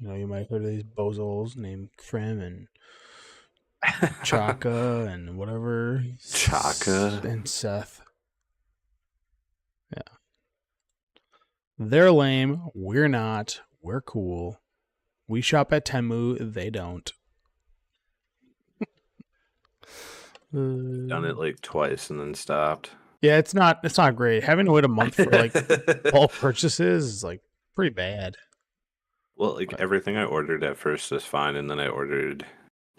You might have heard of these bozos named Krim and Chaka and whatever. Chaka and Seth. Yeah. They're lame. We're not. We're cool. We shop at Temu. They don't. Done it like twice and then stopped. Yeah, it's not great. Having to wait a month for like bulk purchases is like pretty bad. Well, like everything I ordered at first was fine, and then I ordered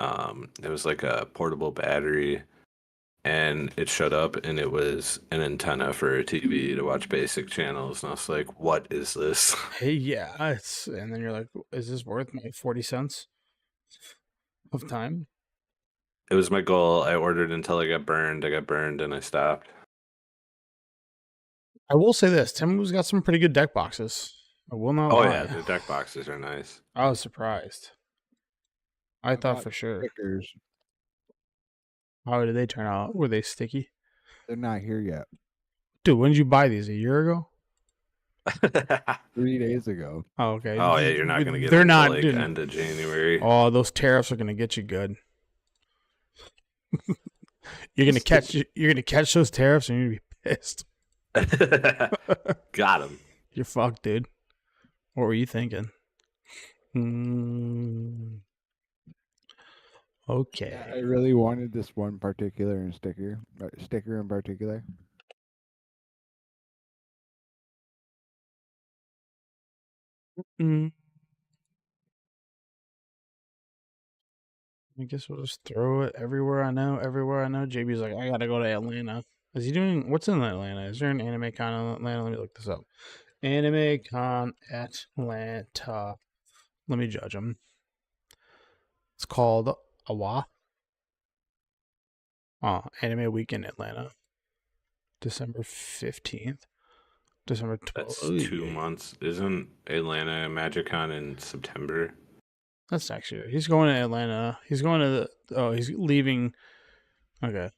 it was like a portable battery, and it showed up and it was an antenna for a TV to watch basic channels, and I was like, what is this? Hey, yeah, and then you're like, is this worth my 40 cents of time? It was my goal. I ordered until I got burned, and I stopped. I will say this, Temu's got some pretty good deck boxes. I will not lie. Yeah, the deck boxes are nice. I was surprised. I thought for sure. Stickers. How did they turn out? Were they sticky? They're not here yet. Dude, when did you buy these? A year ago? 3 days ago. Oh, okay. Oh yeah, you're not gonna get. They're them not. till, like, Dude. end of January. Oh, those tariffs are gonna get you good. You're gonna catch those tariffs and you're gonna be pissed. Got him. You're fucked, dude. What were you thinking? Okay. I really wanted this one particular sticker in particular. I guess we'll just throw it everywhere I know. JB's like, I gotta go to Atlanta. Is he doing what's in Atlanta? Is there an anime con in Atlanta? Let me look this up. Anime con Atlanta. Let me judge him. It's called AWA. Anime Week in Atlanta. December 15th. December 12th. That's 2 months. Isn't Atlanta MagicCon in September? That's next year. He's going to Atlanta. He's going to he's leaving. Okay.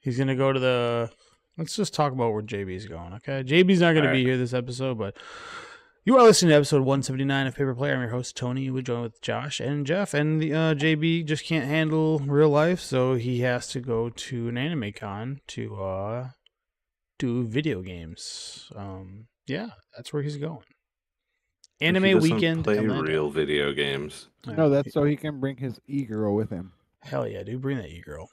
He's going to go to the. Let's just talk about where JB's going, okay? JB's not going to be here this episode, but you are listening to episode 179 of Paper Player. I'm your host, Tony. We join with Josh and Jeff, and the JB just can't handle real life, so he has to go to an anime con to do video games. Yeah, that's where he's going. Anime weekend. Play Atlanta. real video games. No, that's so he can bring his e-girl with him. Hell yeah, dude! Bring that e-girl.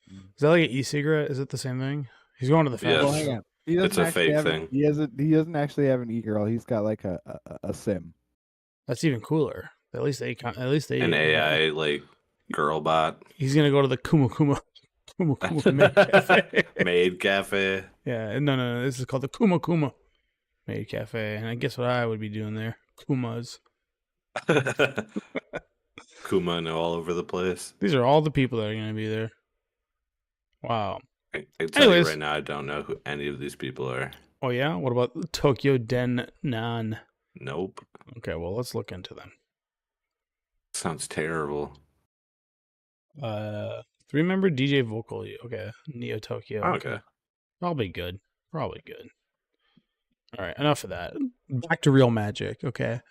Is that like an e-cigarette? Is it the same thing? He's going to the fest. Yes. Well, hang on. It's a fake thing. He doesn't actually have an e-girl. He's got like a sim. That's even cooler. At least they an AI like girl bot. He's gonna go to the Kuma Kuma Maid Cafe. Maid Cafe. Yeah, no. This is called the Kuma Kuma Maid Cafe, and I guess what I would be doing there, Kumas. Kuma and all over the place. These are all the people that are gonna be there. Wow. I tell you right now, I don't know who any of these people are. Oh yeah? What about Tokyo Den Nan? Nope. Okay, well let's look into them. Sounds terrible. 3-member DJ vocal. Okay, Neo Tokyo. Okay. Probably good. All right, enough of that. Back to real magic. Okay.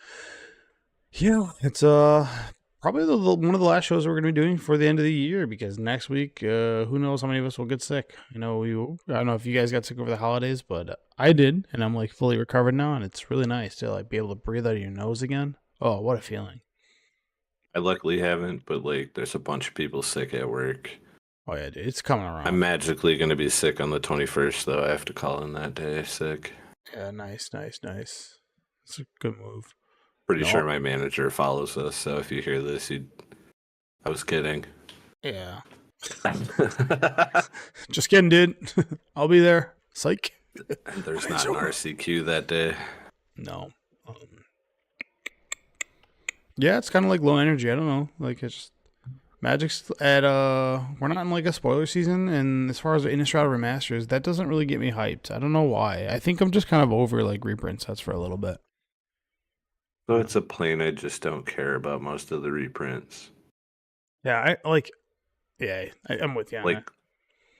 Yeah, it's probably one of the last shows we're going to be doing for the end of the year, because next week, who knows how many of us will get sick. I don't know if you guys got sick over the holidays, but I did, and I'm like fully recovered now, and it's really nice to like be able to breathe out of your nose again. Oh, what a feeling. I luckily haven't, but like there's a bunch of people sick at work. Oh yeah, dude, it's coming around. I'm magically going to be sick on the 21st, though. I have to call in that day sick. Yeah, nice. It's a good move. Pretty sure my manager follows us, so if you hear this, I was kidding. Yeah. Just kidding, dude. I'll be there. Psych. There's not an RCQ that day. No. Yeah, it's kind of like low energy. I don't know. Like, it's just Magic's at we're not in like a spoiler season, and as far as the Innistrad remasters, that doesn't really get me hyped. I don't know why. I think I'm just kind of over like reprint sets for a little bit. So it's a plane I just don't care about most of the reprints. Yeah, I'm with you on like that.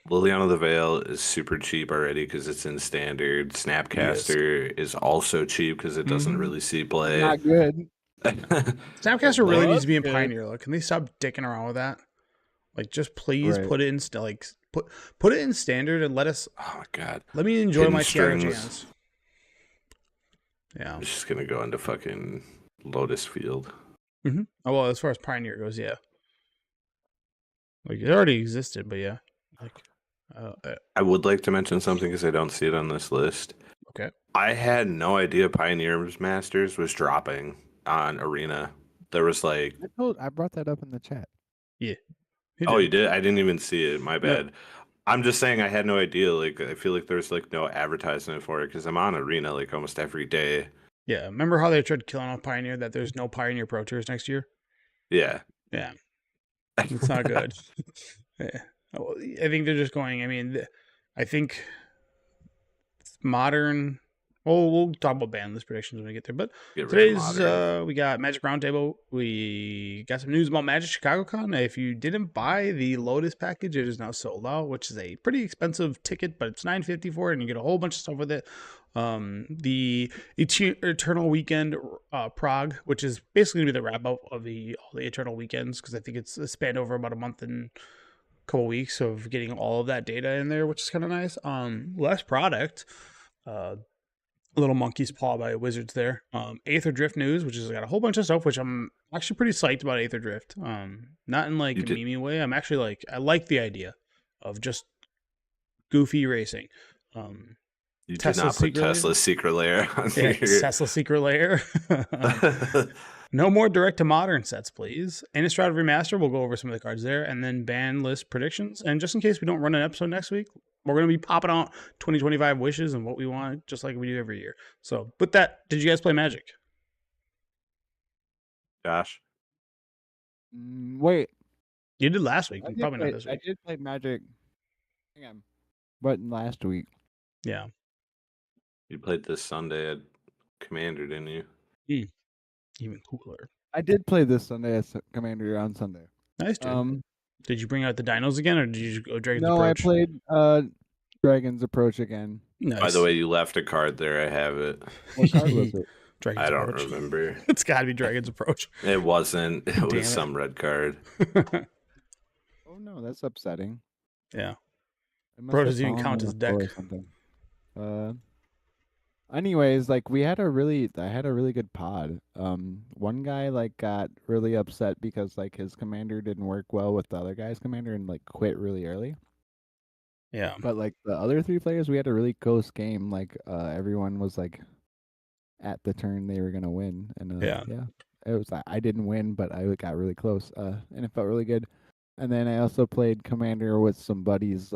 Liliana the Veil is super cheap already because it's in standard. Snapcaster is also cheap because it doesn't really see play. Not good. Snapcaster really Well, needs to be in that's good. Pioneer. Like, can they stop dicking around with that? Like, just please Right. put it in put it in standard and let Oh my god. me enjoy Hidden my TRO strings. jams. Yeah. I'm just gonna go into fucking Lotus Field. Oh, well, as far as Pioneer goes, yeah. Like, it already existed, but yeah. Like, I would like to mention something because I don't see it on this list. okay. I had no idea Pioneers Masters was dropping on Arena. There was like, I brought that up in the chat. You you did? I didn't even see it. My No. bad. I'm just saying I had no idea. Like, I feel like there's like no advertisement for it because I'm on Arena like almost every day. Yeah. Remember how they tried killing off Pioneer, that there's no Pioneer Pro Tours next year? Yeah. Yeah. It's not good. Yeah. Well, I think they're just going. I mean, I think modern. Well, we'll talk about ban list predictions when we get there. But Get rid of today's Modern. we got Magic Roundtable. We got some news about Magic ChicagoCon. If you didn't buy the Lotus package, it is now sold out, which is a pretty expensive ticket, but it's $9.50 for it, and you get a whole bunch of stuff with it. The Eternal Weekend Prague, which is basically gonna be the wrap up of all the Eternal Weekends, because I think it's spanned over about a month and a couple weeks of getting all of that data in there, which is kind of nice. Less product. Little Monkey's Paw by Wizards there. Aether Drift news, which has got a whole bunch of stuff, which I'm actually pretty psyched about. Aether Drift. Not in like a meme way. I'm actually like, I like the idea of just goofy racing. You did Tesla's not put secret lair? Tesla's secret layer on Yeah, your... Tesla Secret Lair. No more direct to modern sets, please. Innistrad Remaster, we'll go over some of the cards there, and then ban list predictions. And just in case we don't run an episode next week, we're going to be popping out 2025 wishes and what we want, just like we do every year. So, with that, did you guys play Magic? Josh? Wait. You did last week. I Probably not this I week. did play Magic. Hang on. But last week. Yeah. You played this Sunday at Commander, didn't you? Even cooler. I did play this Sunday as Commander on Sunday. Nice, dude. Did you bring out the dinos again, or did you just go Dragon's No, Approach? I played Dragon's Approach again. Nice. By the way, you left a card there. I have it. What card was it? Dragon's I don't Approach. remember. It's got to be Dragon's Approach. It wasn't. It Damn was it. some red card. Oh no, that's upsetting. Yeah. It must Bro have doesn't even fallen count on his the floor deck. or something. Anyways, like I had a really good pod. One guy like got really upset because like his commander didn't work well with the other guy's commander and like quit really early. Yeah. But like the other three players, we had a really close game. Like everyone was like at the turn they were gonna win, and Yeah. it was I didn't win, but I got really close. And it felt really good. And then I also played Commander with some buddies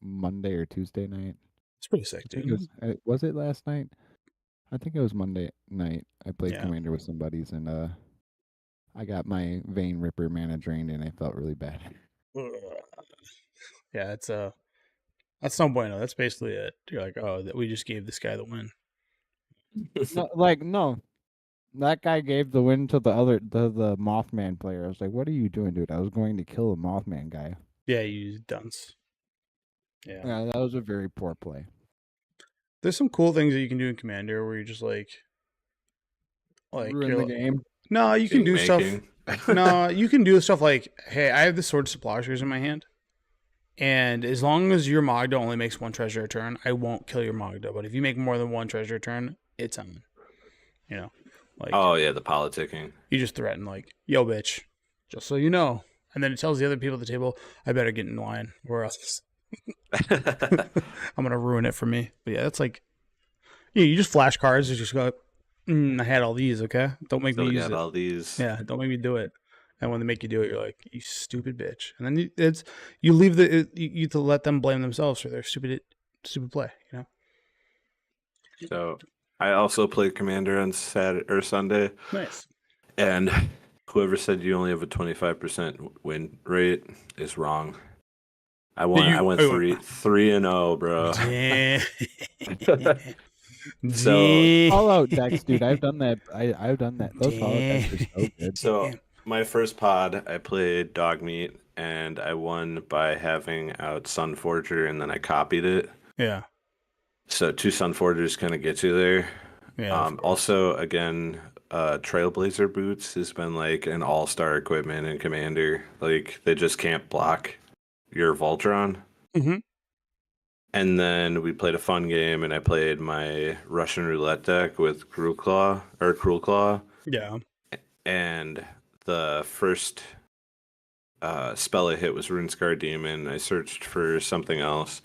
Monday or Tuesday night. It's pretty sick, I think dude. was it last night? I think it was Monday night. I played Yeah. Commander with some buddies, and I got my Vein Ripper mana drained, and I felt really bad. Yeah, it's that's no bueno. That's basically it. You're like, oh, that we just gave this guy the win. No, that guy gave the win to the Mothman player. I was like, "What are you doing, dude?" I was going to kill the Mothman guy. Yeah, you dunce. Yeah. Yeah, that was a very poor play. There's some cool things that you can do in Commander where you're just like Ruin you're the game. No, you can do stuff. Kingmaking. No, you can do stuff like, hey, I have the Sword Splashers in my hand, and as long as your Magda only makes one treasure a turn, I won't kill your Magda. But if you make more than one treasure a turn, it's on. You know, like Oh yeah, the politicking. you just threaten like, yo, bitch, just so you know, and then it tells the other people at the table, I better get in line, or else I'm gonna ruin it for me. But yeah, that's like, yeah, you just flash cards. You just go, I had all these. Okay, don't make Still me use got it. all these. Yeah, don't make me do it. And when they make you do it, you're like, you stupid bitch. And then you leave you to let them blame themselves for their stupid play. You know. So I also played Commander on Saturday or Sunday, Nice. and whoever said you only have a 25% win rate is wrong. I went 3-0, bro. Yeah. So- All out decks, dude. I've done that. I've done that. Those all out decks are so good. So my first pod, I played Dogmeat, and I won by having out Sunforger, and then I copied it. Yeah. So 2 Sunforgers kind of get you there. Yeah. Of course. Also, again, Trailblazer boots has been like an all-star equipment in Commander. Like they just can't block your Voltron. Mhm. And then we played a fun game, and I played my Russian roulette deck with Cruel Claw. Yeah. And the first spell I hit was Runescar Demon. I searched for something else,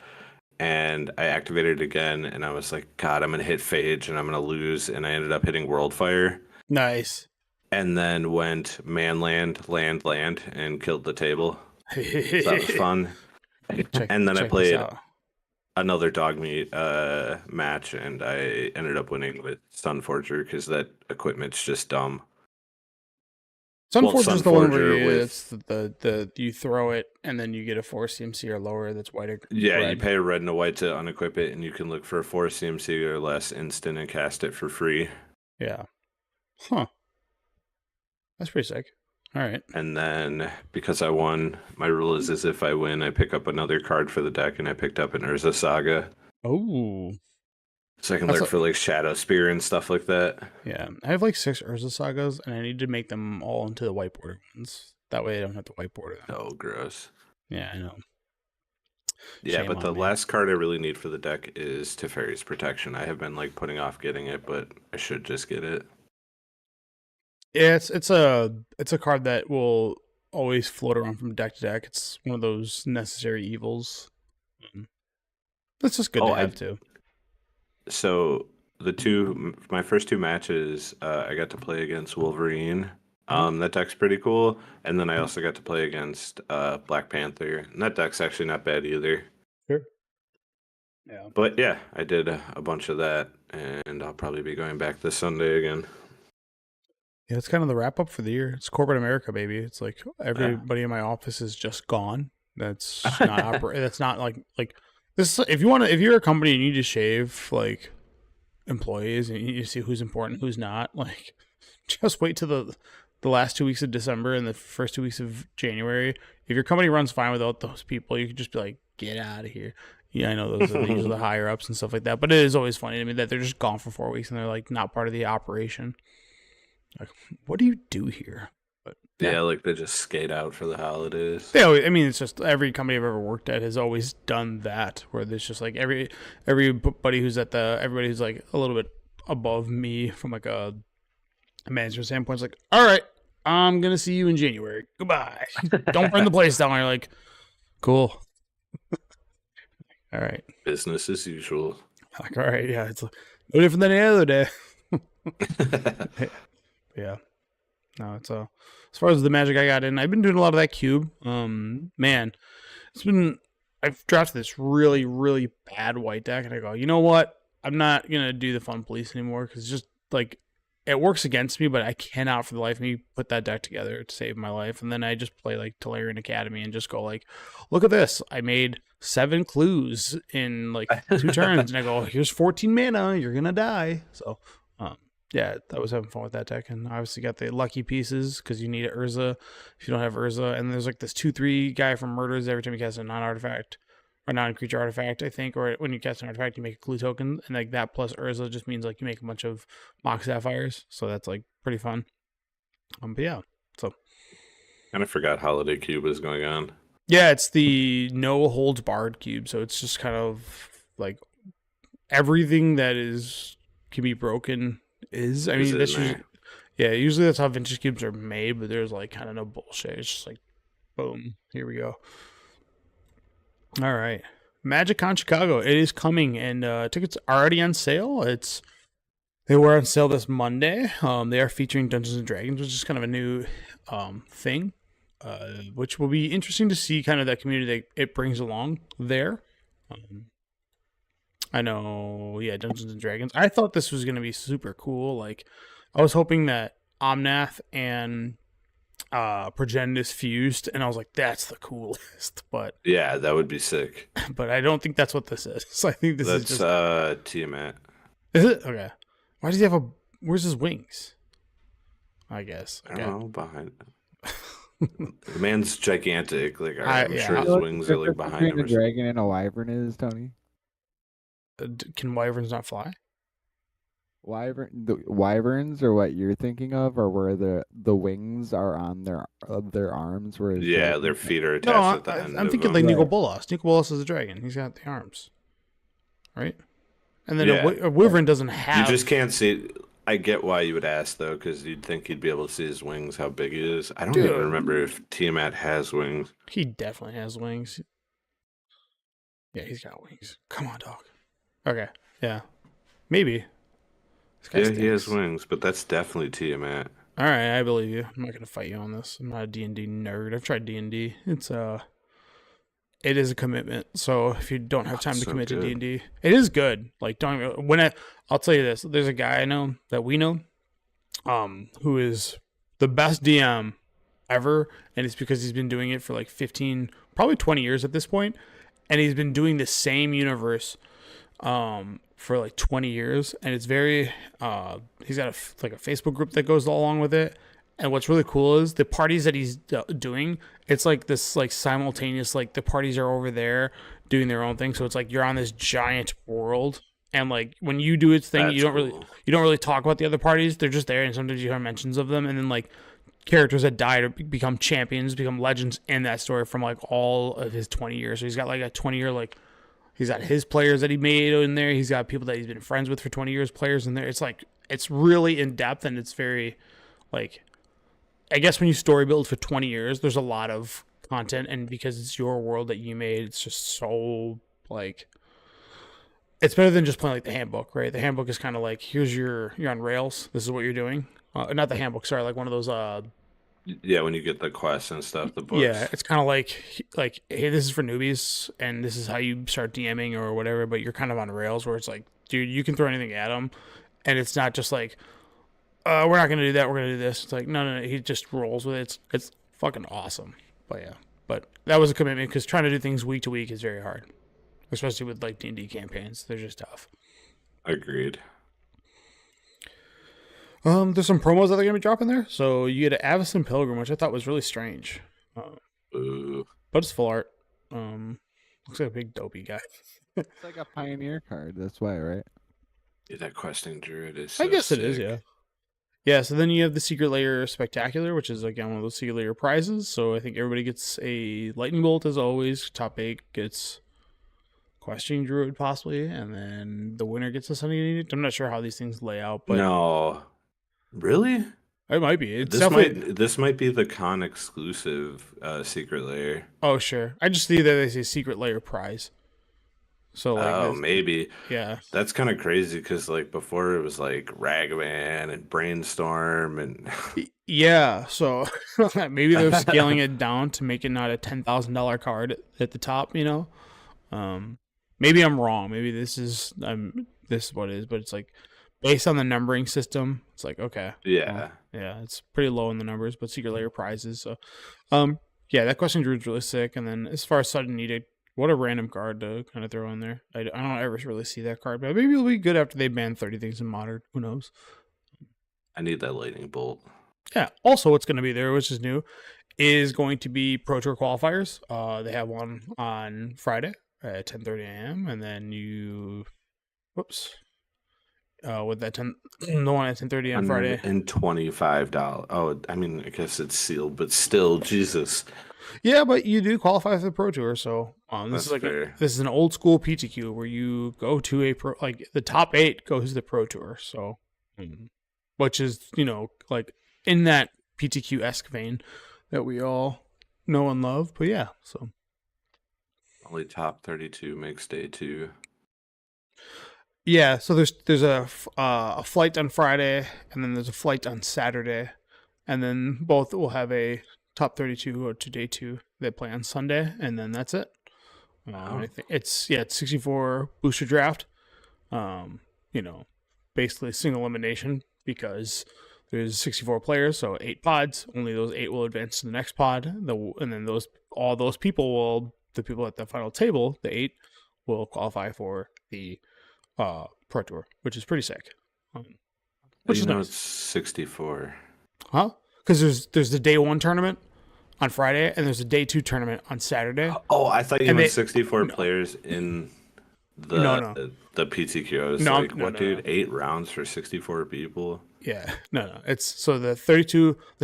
and I activated it again, and I was like, God, I'm gonna hit Phage, and I'm gonna lose, and I ended up hitting Worldfire. Nice. And then went land, and killed the table. So that was fun. And then I played another Dogmeat match, and I ended up winning with Sunforger because that equipment's just dumb. Sunforger is the one where it's the you throw it and then you get a 4 CMC or lower that's white or yeah, red. you pay a red and a white to unequip it, and you can look for a 4 CMC or less instant and cast it for free. Yeah. Huh. That's pretty sick. All right. And then because I won, my rule is if I win, I pick up another card for the deck, and I picked up an Urza Saga. Oh. So I can look for like Shadow Spear and stuff like that. Yeah. I have like 6 Urza Sagas, and I need to make them all into the whiteboard ones. That way I don't have to whiteboard them. Oh, gross. Yeah, I know. Yeah, shame, but the last card I really need for the deck is Teferi's Protection. I have been like putting off getting it, but I should just get it. Yeah, it's a card that will always float around from deck to deck. It's one of those necessary evils. That's just good to have too. So my first 2 matches, I got to play against Wolverine. That deck's pretty cool. And then I also got to play against Black Panther. And that deck's actually not bad either. Sure. Yeah. But yeah, I did a bunch of that, and I'll probably be going back this Sunday again. Yeah, it's kind of the wrap up for the year. It's corporate America, baby. It's like everybody in my office is just gone. That's not that's not like this. If you're a company and you need to shave like employees and you need to see who's important, who's not, like just wait till the last 2 weeks of December and the first 2 weeks of January. If your company runs fine without those people, you can just be like, get out of here. Yeah, I know those are usually the higher ups and stuff like that. But it is always funny to me that they're just gone for 4 weeks and they're like not part of the operation. Like, what do you do here? But yeah, like they just skate out for the holidays. Yeah, I mean, it's just every company I've ever worked at has always done that, where there's just like everybody who's everybody who's like a little bit above me from like a management standpoint is like, all right, I'm gonna see you in January. Goodbye. Don't burn the place down. You're like, cool. All right. Business as usual. Like, all right, yeah, it's no different than any other day. Yeah. No, it's as far as the Magic I got in, I've been doing a lot of that cube. Man, I've drafted this really, really bad white deck, and I go, you know what? I'm not gonna do the Fun Police anymore because it's just like it works against me, but I cannot for the life of me put that deck together to save my life. And then I just play like Tolarian Academy and just go like, look at this. I made 7 clues in like 2 turns, and I go, here's 14 mana. You're gonna die. So. Yeah, I was having fun with that deck, and obviously got the lucky pieces because you need Urza if you don't have Urza. And there's like this 2/3 guy from Murders every time you cast a non-artifact or non-creature artifact, I think, or when you cast an artifact, you make a clue token, and like that plus Urza just means like you make a bunch of Mox Sapphires, so that's like pretty fun. But yeah, so kind of forgot Holiday Cube was going on. Yeah, it's the no holds barred cube, so it's just kind of like everything that can be broken. I mean, that's usually that's how vintage cubes are made, but there's like kind of no bullshit. It's just like, boom, here we go. All right, MagicCon Chicago, it is coming, and tickets are already on sale. They were on sale this Monday. They are featuring Dungeons and Dragons, which is kind of a new thing, which will be interesting to see kind of that community that it brings along there. I know, yeah, Dungeons and Dragons. I thought this was going to be super cool. Like, I was hoping that Omnath and Progenitus fused, and I was like, that's the coolest. But yeah, that would be sick. But I don't think that's what this is. So I think that's just Tiamat. Is it? Okay. Why does he have where's his wings? I guess. Okay. I don't know, behind the man's gigantic. Like I'm sure his wings are like behind him. A dragon and a wyvern is, Tony. Can wyverns not fly? The wyverns are what you're thinking of, or where the wings are on their arms, where it's Yeah, like their feet are No, attached at the end I'm of thinking them. like Nico Right. Bolas. Nico Bolas is a dragon. He's got the arms, right? And then Yeah. a wyvern doesn't You have. just can't see. I get why you would ask though, because you'd think you'd be able to see his wings, how big he is. I don't even Dude. remember if Tiamat has wings. He definitely has wings. Yeah, he's got wings. Come on, dog. Okay, yeah, maybe. This guy Yeah, he has stinks. wings, but that's definitely Tiamat. All right, I believe you. I'm not gonna fight you on this. I'm not a D&D nerd. I've tried D&D. It is a commitment. So if you don't have time to So commit to good. D&D, it is good. Like I'll tell you this. There's a guy I know that we know, who is the best DM ever, and it's because he's been doing it for like 15, probably 20 years at this point, and he's been doing the same universe, for like 20 years, and it's very he's got like a Facebook group that goes along with it. And what's really cool is the parties that he's doing, it's like this like simultaneous, like the parties are over there doing their own thing, so it's like you're on this giant world, and like when you do its thing, That's you don't really talk about the other parties. They're just there, and sometimes you hear mentions of them, and then like characters that died or become champions, become legends in that story from like all of his 20 years. So he's got like a 20-year, like he's got his players that he made in there. He's got people that he's been friends with for 20 years, players in there. It's like, it's really in depth, and it's very like, I guess when you story build for 20 years, there's a lot of content, and because it's your world that you made, it's just so like, it's better than just playing like the handbook, right? The handbook is kind of like, you're on rails. This is what you're doing. Not the handbook, sorry, like one of those Yeah, when you get the quests and stuff, the books. yeah, it's kind of like hey, this is for newbies, and this is how you start DMing or whatever. But you're kind of on rails where it's like, dude, you can throw anything at them, and it's not just like, we're not gonna do that, we're gonna do this. It's like, no, he just rolls with it. It's fucking awesome. But yeah, but that was a commitment because trying to do things week to week is very hard, especially with like D&D campaigns. They're just tough. Agreed. There's some promos that are gonna be dropping there. So you get an Avacyn Pilgrim, which I thought was really strange. Ooh. But it's full art. Looks like a big dopey guy. It's like a pioneer card. That's why, right? Yeah, that questing druid is I so guess it is, sick. yeah. Yeah, so then you have the Secret Lair Spectacular, which is again one of those Secret Lair prizes. So I think everybody gets a Lightning Bolt as always. Top 8 gets Questing Druid possibly, and then the winner gets a Sunny Edict. I'm not sure how these things lay out, but No. Really? it might be. It's This definitely. might be the con exclusive Secret Lair. Oh, sure. I just see that they say Secret Lair prize. So like, Oh, maybe. yeah. That's kind of crazy because like before it was like Ragavan and Brainstorm and Yeah, so maybe they're scaling it down to make it not a $10,000 card at the top, you know. Maybe I'm wrong. Maybe this is what it is, but it's like based on the numbering system, it's like okay. yeah. Well, yeah, it's pretty low in the numbers, but Secret Lair prizes. So yeah, that question Drew's really sick. And then as far as Sudden Edict, what a random card to kind of throw in there. I don't ever really see that card, but maybe it'll be good after they ban 30 things in Modern. Who knows? I need that lightning bolt. Yeah. Also, what's going to be there, which is new, is going to be Pro Tour qualifiers. They have one on Friday at 10:30 a.m. and then with that the one at 10:30 on Friday. And $25. Oh, I mean, I guess it's sealed, but still, Jesus. Yeah, but you do qualify for the Pro Tour, so this That's is like fair. this is an old school PTQ where you go to a pro, like the top 8 goes to the Pro Tour, so which is like in that PTQ-esque vein that we all know and love. But yeah, so Only top 32 makes day 2. yeah, so there's a flight on Friday, and then there's a flight on Saturday, and then both will have a top 32 or to day 2. They play on Sunday, and then that's it. I think it's 64 booster draft. Basically single elimination because there's 64 players, so 8 pods. Only those 8 will advance to the next pod. And then the people at the final table, the 8, will qualify for the Pro Tour, which is pretty sick. Which is nice. It's 64. Huh? Because there's the day 1 tournament on Friday, and there's a day 2 tournament on Saturday. Oh, I thought you And meant they- 64 players in. The PTQ. I was No. dude? 8 rounds for 64 people? Yeah, no. It's so the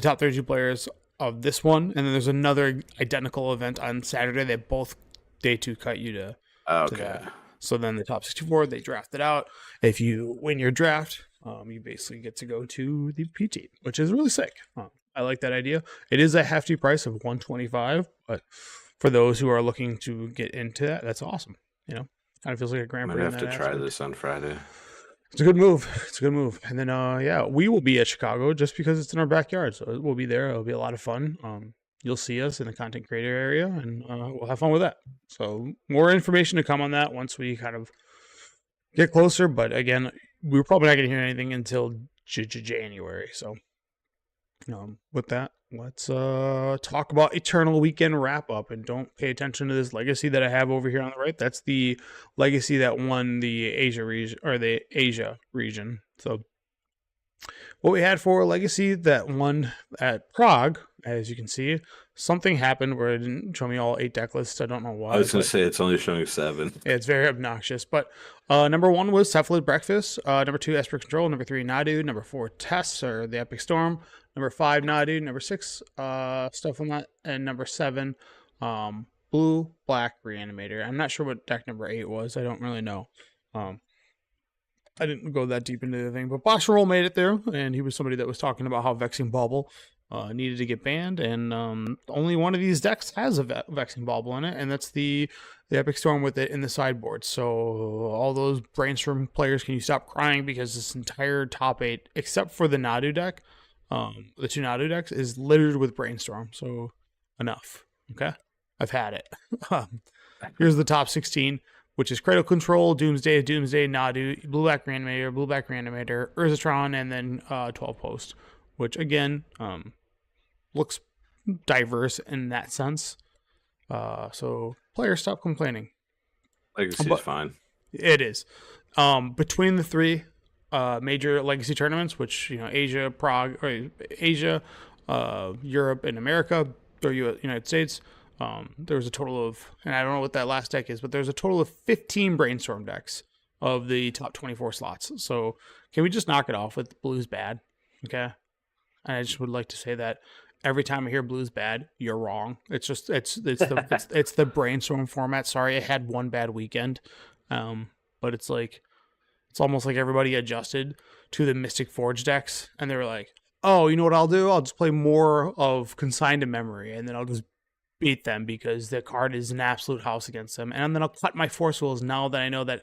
top 32 players of this one, and then there's another identical event on Saturday. They both day 2 cut you to that. So then the top 64, they draft it out. If you win your draft, you basically get to go to the PT, which is really sick. I like that idea. It is a hefty price of $125, but for those who are looking to get into that, that's awesome. You know, kind of feels like a Grand Prix. I might have to try this on Friday. It's a good move. And then, we will be at Chicago just because it's in our backyard. So we'll be there. It'll be a lot of fun. You'll see us in the content creator area, and we'll have fun with that. So more information to come on that once we kind of get closer. But again, we're probably not going to hear anything until January. So with that, let's talk about Eternal Weekend wrap up. And don't pay attention to this legacy that I have over here on the right. That's the legacy that won the Asia region. So what we had for legacy that won at Prague, as you can see, something happened where it didn't show me all 8 deck lists. I don't know why. I was going to say it's only showing 7. Yeah, it's very obnoxious. But number 1 was Cephalid Breakfast. Number 2, Esper Control. Number 3, Nadu. Number 4, Tess, or the Epic Storm. Number 5, Nadu. Number 6, stuff on that. And number 7, Blue Black Reanimator. I'm not sure what deck number 8 was. I don't really know. I didn't go that deep into the thing, but Box Roll made it there, and he was somebody that was talking about how Vexing Bauble needed to get banned, and only one of these decks has a Vexing Bauble in it, and that's the Epic Storm with it in the sideboard. So all those Brainstorm players, can you stop crying, because this entire top 8, except for the Nadu deck, the 2 Nadu decks, is littered with Brainstorm. So enough, okay? I've had it. Here's the top 16. Which is Cradle Control, Doomsday, Nadu, Blue Black Reanimator, Urzatron, and then 12 Post, which again looks diverse in that sense. So players, stop complaining. Legacy's fine. It is. Between the 3 major Legacy tournaments, which Asia, Prague, or Asia, Europe, and America, or United States. There was a total of, and I don't know what that last deck is, but there's a total of 15 Brainstorm decks of the top 24 slots. So can we just knock it off with Blue's bad? Okay. And I just would like to say that every time I hear Blue's bad, you're wrong. It's just, it's the Brainstorm format. Sorry, I had one bad weekend. But it's almost like everybody adjusted to the Mystic Forge decks, and they were like, oh, you know what I'll do? I'll just play more of Consigned to Memory, and then I'll just beat them because the card is an absolute house against them. And then I'll cut my Force Wills now that I know that,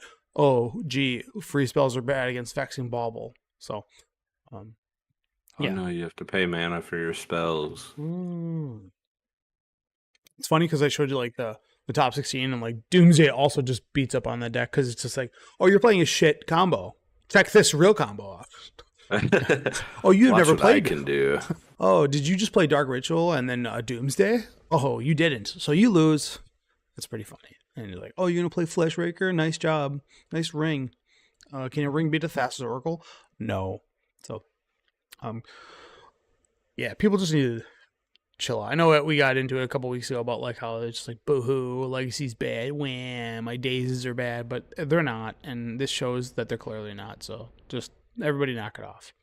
free spells are bad against Vexing Bauble. So, yeah. No, you have to pay mana for your spells. It's funny because I showed you the top 16, and Doomsday also just beats up on that deck because it's just you're playing a shit combo. Check this real combo out. Oh, you've never played. I can do. Oh, did you just play Dark Ritual and then Doomsday? Oh, you didn't. So you lose. That's pretty funny. And you're like, oh, you're going to play Fleshraker? Nice job. Nice ring. Can your ring beat a Thassa's Oracle? No. So, people just need to chill out. I know we got into it a couple weeks ago about how it's just boo-hoo, Legacy's bad, wham, my daisies are bad, but they're not. And this shows that they're clearly not. So just everybody knock it off.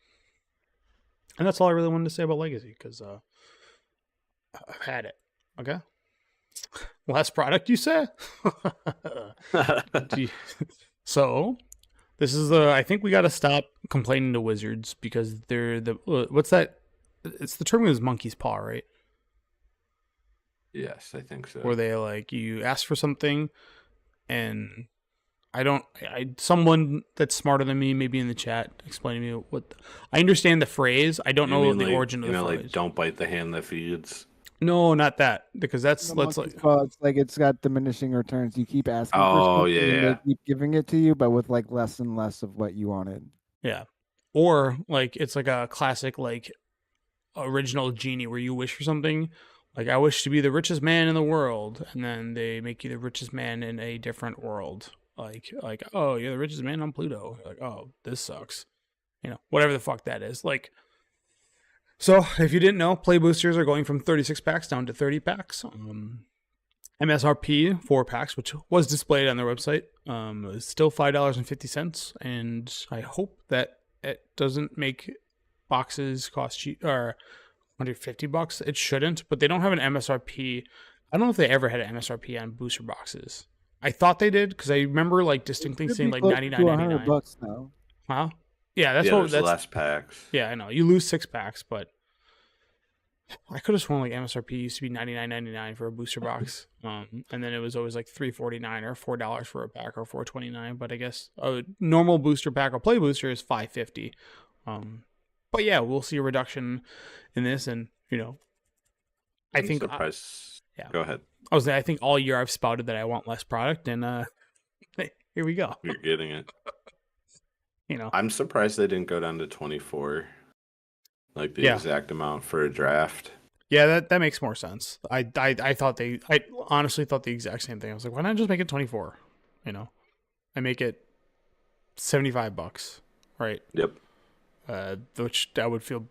And that's all I really wanted to say about Legacy, because I've had it. Okay? Last product, you say? So, this is I think we got to stop complaining to Wizards, because they're what's that? It's the term is Monkey's Paw, right? Yes, I think so. Where they you ask for something, and someone that's smarter than me, maybe in the chat, explain to me what I understand the phrase. I don't know the origin of the phrase. Don't bite the hand that feeds. No, not that, because that's it's got diminishing returns. You keep asking for something, and they keep giving it to you, but with less and less of what you wanted. Yeah, or it's a classic original genie where you wish for something. I wish to be the richest man in the world, and then they make you the richest man in a different world. Oh, you're the richest man on Pluto. You're oh, this sucks. Whatever the fuck that is. So if you didn't know, play boosters are going from 36 packs down to 30 packs. MSRP 4-packs, which was displayed on their website, is still $5.50, and I hope that it doesn't make boxes cost cheap or $150. It shouldn't, but they don't have an MSRP. I don't know if they ever had an MSRP on booster boxes. I thought they did because I remember like distinctly saying like $99.99 now. Wow. Yeah, that's less packs. Yeah, I know. You lose 6 packs, but I could have sworn like MSRP used to be $99.99 for a booster box, and then it was always like $3.49 or $4 for a pack or $4.29. But I guess a normal booster pack or play booster is $5.50. But yeah, we'll see a reduction in this, and I think surprised. Yeah, go ahead. I think all year I've spouted that I want less product, and here we go. You're getting it. I'm surprised they didn't go down to 24, like the exact amount for a draft. Yeah, that makes more sense. I honestly thought the exact same thing. I was like, why not just make it 24? I make it $75, right? Yep. Which I would feel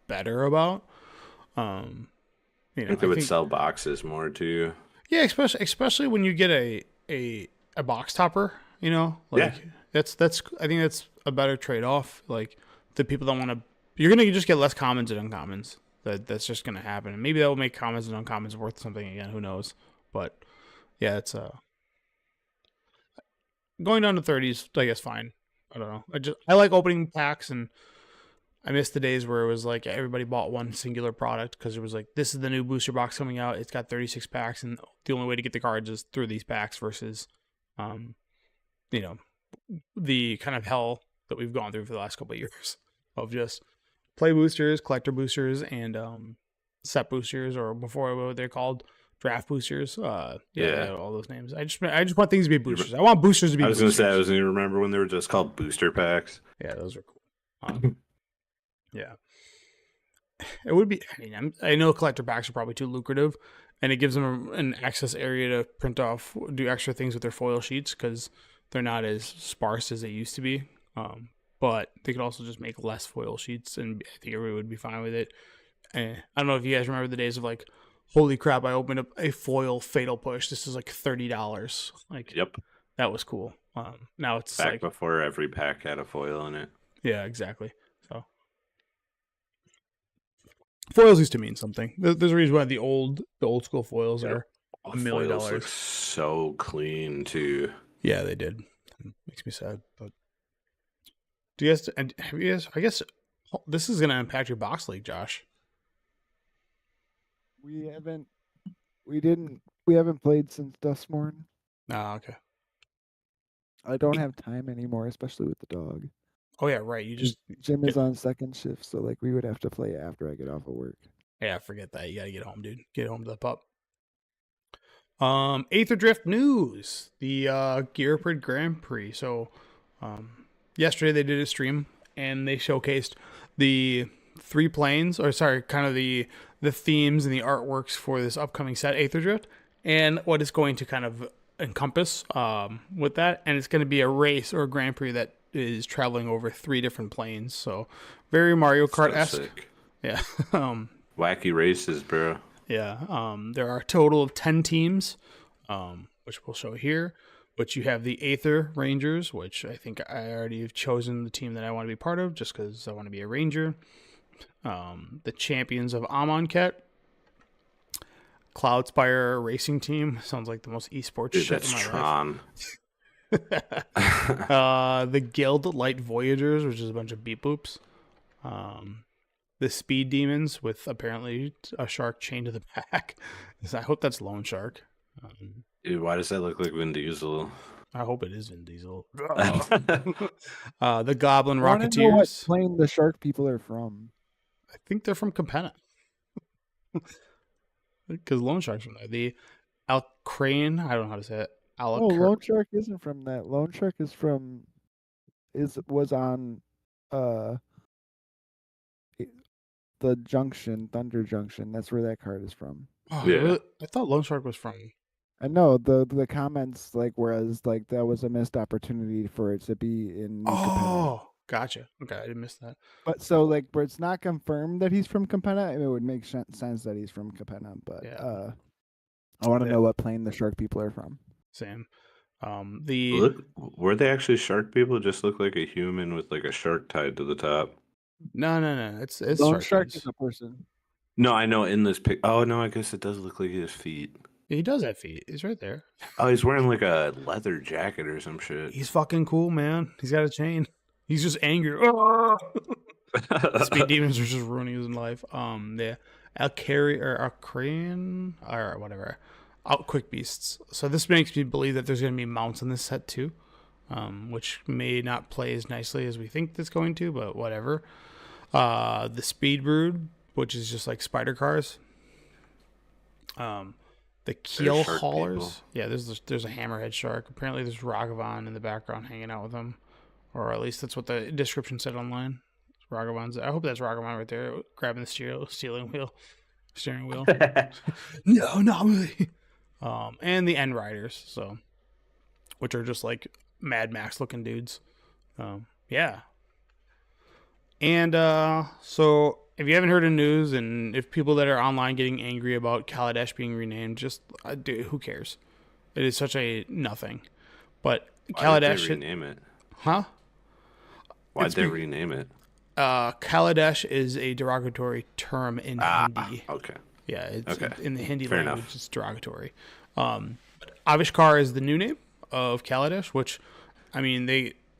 better about. I think they would sell boxes more too. Yeah, especially when you get a box topper. That's I think that's a better trade off. Like the people that want to, you're gonna just get less commons and uncommons. That's just gonna happen. And maybe that will make commons and uncommons worth something again. Who knows? But yeah, it's going down to 30s. I guess fine. I don't know. I like opening packs, and I miss the days where it was like everybody bought one singular product because it was like, this is the new booster box coming out. It's got 36 packs, and the only way to get the cards is through these packs versus, the kind of hell that we've gone through for the last couple of years of just play boosters, collector boosters, and set boosters, or before what they're called, draft boosters. All those names. I just want things to be boosters. I want boosters to be boosters. I was going to remember when they were just called booster packs. Yeah, those are cool. Yeah. It would be, I know collector packs are probably too lucrative, and it gives them an access area to print off, do extra things with their foil sheets because they're not as sparse as they used to be. But they could also just make less foil sheets, and I think everybody would be fine with it. I don't know if you guys remember the days of like, holy crap, I opened up a foil Fatal Push. This is like $30. Like, yep, that was cool. Now it's back before every pack had a foil in it. Yeah, exactly. So foils used to mean something. There's a reason why the old school foils are $1 million. Foils look so clean too. Yeah, they did. It makes me sad, but do you guys? Have you guys? I guess this is going to impact your box league, Josh. We haven't played since Dustmorn. Ah, okay. I don't have time anymore, especially with the dog. Oh yeah, right. Jim is on second shift, so like we would have to play after I get off of work. Yeah, forget that. You gotta get home, dude. Get home to the pup. Aether Drift news. The Gearprid Grand Prix. So yesterday they did a stream and they showcased the 3 planes, or sorry, kind of the themes and the artworks for this upcoming set, Aether Drift, and what it's going to kind of encompass with that. And it's going to be a race or a Grand Prix that is traveling over 3 different planes. So very Mario Kart-esque. So yeah. Wacky races, bro. Yeah. There are a total of 10 teams, which we'll show here. But you have the Aether Rangers, which I think I already have chosen the team that I want to be part of just because I want to be a Ranger. The Champions of Amonkhet. Cloudspire Racing Team. Sounds like the most esports shit in my Tron. life. The Guild Light Voyagers, which is a bunch of beep boops. The Speed Demons, with apparently a shark chained to the back. I hope that's Lone Shark. Dude, why does that look like Vin Diesel? I hope it is Vin Diesel. The Goblin I wanna know Rocketeers. what plane the shark people are from. I think they're from Capenna. Because Lone Shark's from there. The Alcrane, I don't know how to say it. No, Lone Shark isn't from that. Lone Shark is from was on the Junction, Thunder Junction. That's where that card is from. Oh, Yeah. really? I thought Lone Shark was from. I know the comments like whereas like that was a missed opportunity for it to be in New Capenna. Oh, gotcha. Okay, I didn't miss that. But so like but it's not confirmed that he's from Capenna. It would make sense that he's from Capenna, but Yeah. I want to Yeah. know what plane the shark people are from. Same. Look, were they actually shark people? Just look like a human with like a shark tied to the top. No. It's Lone shark shark dudes. is a person. No, I know in this pic. Oh no, I guess it does look like his feet. He does have feet. He's right there. Oh, he's wearing like a leather jacket or some shit. He's fucking cool, man. He's got a chain. He's just angry. Speed demons are just ruining his life. Yeah. Alcarian or whatever. Quick beasts. So this makes me believe that there's going to be mounts in this set too, which may not play as nicely as we think it's going to, but whatever. The Speed Brood, which is just like spider cars. The Keel Haulers. People. Yeah, there's a hammerhead shark. Apparently there's Ragavan in the background hanging out with them. Or at least that's what the description said online. Ragavan's. I hope that's Ragavan right there, grabbing the steering wheel. No, not really. And the End Riders, so, which are just like Mad Max looking dudes. Yeah. And so if you haven't heard the news, and if people that are online getting angry about Kaladesh being renamed, just dude, who cares? It is such a nothing. But Why did Kaladesh, they rename it? huh? Why'd they rename it? Kaladesh is a derogatory term in Hindi. Okay. Yeah, it's Okay. in the Hindi Fair language, enough. it's derogatory. Avishkar is the new name of Kaladesh, which, I mean,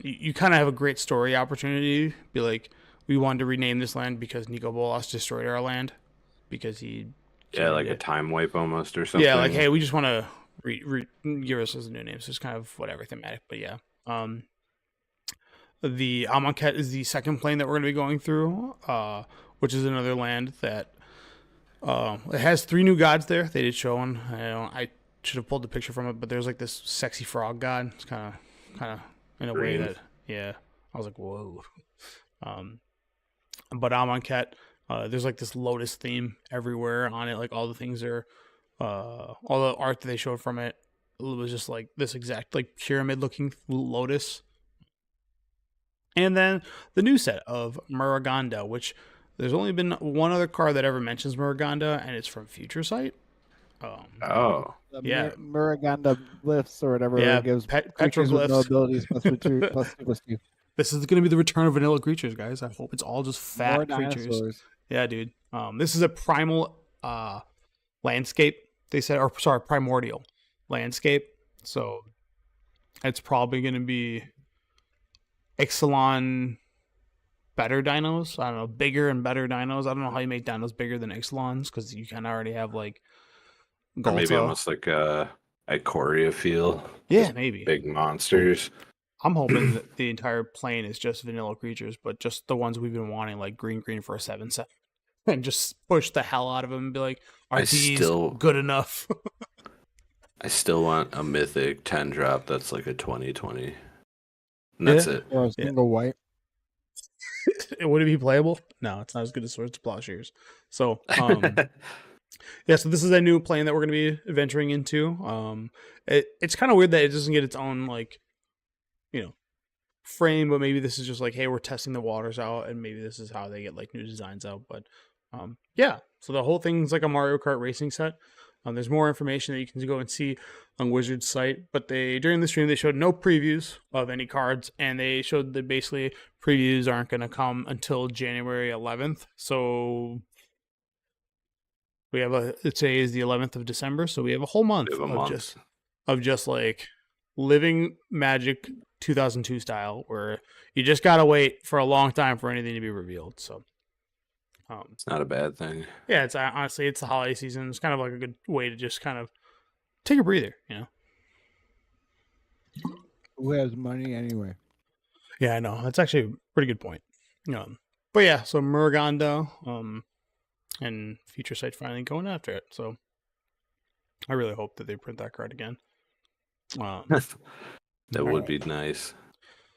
you kind of have a great story opportunity. Be like, we wanted to rename this land because Nico Bolas destroyed our land because he. Yeah, like a time wipe almost or something. Yeah, like, hey, we just want to give us as a new name. So it's kind of whatever thematic, but yeah. The Amonkhet is the second plane that we're going to be going through, which is another land that it has 3 new gods there. They did show one. I should have pulled the picture from it, but there's like this sexy frog god. It's kind of in a way that, yeah, I was like, whoa. But Amonkhet, there's like this lotus theme everywhere on it. Like all the things are, all the art that they showed from it was just like this exact like pyramid looking lotus. And then the new set of Muraganda, which there's only been one other card that ever mentions Muraganda, and it's from Future Sight. Oh. Yeah. Muraganda glyphs or whatever. Yeah, It gives creatures with no petroglyphs. abilities +2/+2/+2. This is going to be the return of vanilla creatures, guys. I hope it's all just fat More creatures. dinosaurs. Yeah, dude. This is a primal landscape. They said, or sorry, primordial landscape. So it's probably going to be Ixalan better dinos. I don't know, bigger and better dinos. I don't know how you make dinos bigger than Ixalans because you kind of already have like Or maybe Galta. almost like a Ikoria feel. Yeah, maybe. Big monsters. I'm hoping that the entire plane is just vanilla creatures, but just the ones we've been wanting, like green for a 7/7, and just push the hell out of them and be like, are these good enough? I still want a mythic 10 drop that's like a 20/20. And that's it. Or a single white. Would it be playable? No, it's not as good as Swords to Plowshares. So, yeah, so this is a new plane that we're going to be venturing into. It's kind of weird that it doesn't get its own, like, frame, but maybe this is just like, hey, we're testing the waters out, and maybe this is how they get, like, new designs out. But, yeah, so the whole thing's like a Mario Kart racing set. There's more information that you can go and see on Wizard's site, but during the stream, they showed no previews of any cards, and they showed that basically previews aren't going to come until January 11th. So we have today is the 11th of December, so we have a whole month of just like living Magic 2002 style, where you just gotta wait for a long time for anything to be revealed. So it's not a bad thing. Yeah, it's honestly, it's the holiday season. It's kind of like a good way to just kind of take a breather, Who has money anyway? Yeah, I know. That's actually a pretty good point. But yeah, so Muraganda, and Future Sight finally going after it. So I really hope that they print that card again. That would be nice.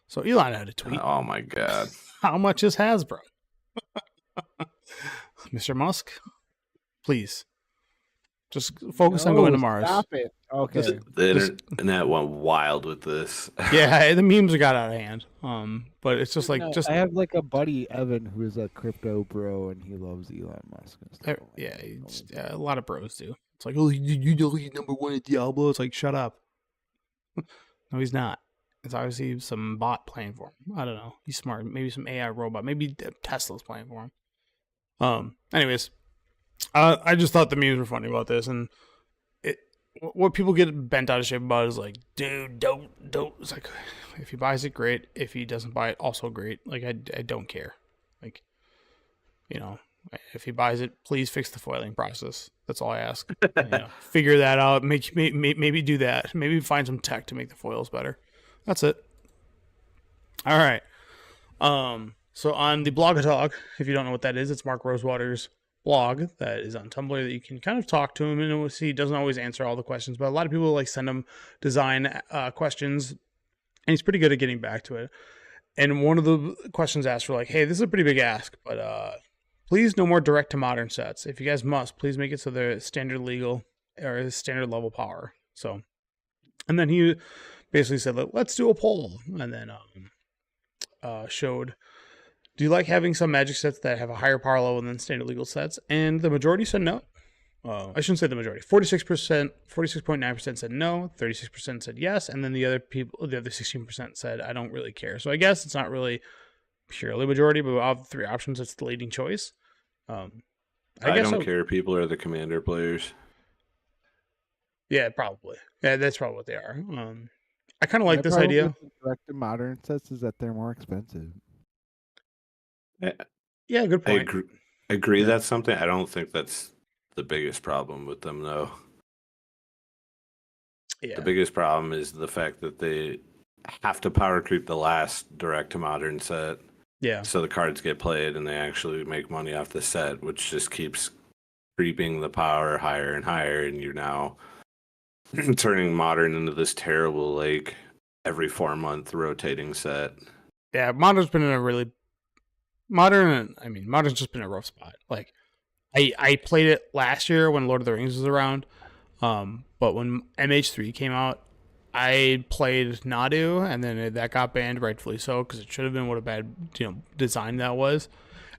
So Elon had a tweet. Oh my god. How much is Hasbro? Mr. Musk, please. Just focus on going to Mars. Stop it. Okay. The internet went wild with this. Yeah, the memes got out of hand. But it's just like I have like a buddy Evan who's a crypto bro and he loves Elon Musk and stuff. Yeah, a lot of bros do. It's like, oh, you know he's number one at Diablo. It's like, shut up. No, he's not. It's obviously some bot playing for him. I don't know. He's smart. Maybe some AI robot. Maybe Tesla's playing for him. Anyways, I just thought the memes were funny about this, and what people get bent out of shape about is like, dude, don't. It's like, if he buys it, great. If he doesn't buy it, also great. Like, I don't care. Like, you know, if he buys it, please fix the foiling process. That's all I ask. Figure that out. Maybe do that. Maybe find some tech to make the foils better. That's it. All right. So on the Blog Talk, if you don't know what that is, it's Mark Rosewater's blog that is on Tumblr that you can kind of talk to him, and he doesn't always answer all the questions, but a lot of people like send him design questions, and he's pretty good at getting back to it. And one of the questions asked were like, hey, this is a pretty big ask, but please no more direct to modern sets. If you guys must, please make it so they're standard legal or standard level power. So, and then he basically said, let's do a poll, and then showed, do you like having some Magic sets that have a higher power level than standard legal sets? And the majority said no. I shouldn't say the majority. 46.9% said no. 36% said yes. And then the other 16% said, I don't really care. So I guess it's not really purely majority, but of the three options, it's the leading choice. I don't care. People are the Commander players. Yeah, probably. Yeah, that's probably what they are. I kind of like this idea. Direct to modern sets is that they're more expensive. Yeah, good point. I agree. That's something. I don't think that's the biggest problem with them, though. Yeah. The biggest problem is the fact that they have to power creep the last direct to modern set. Yeah. So the cards get played and they actually make money off the set, which just keeps creeping the power higher and higher, and you're now turning modern into this terrible, like, every 4-month rotating set. Yeah, modern's been in a really modern's just been a rough spot. Like, I played it last year when Lord of the Rings was around, but when MH3 came out, I played Nadu, and then that got banned, rightfully so, because it should have been what a bad design that was,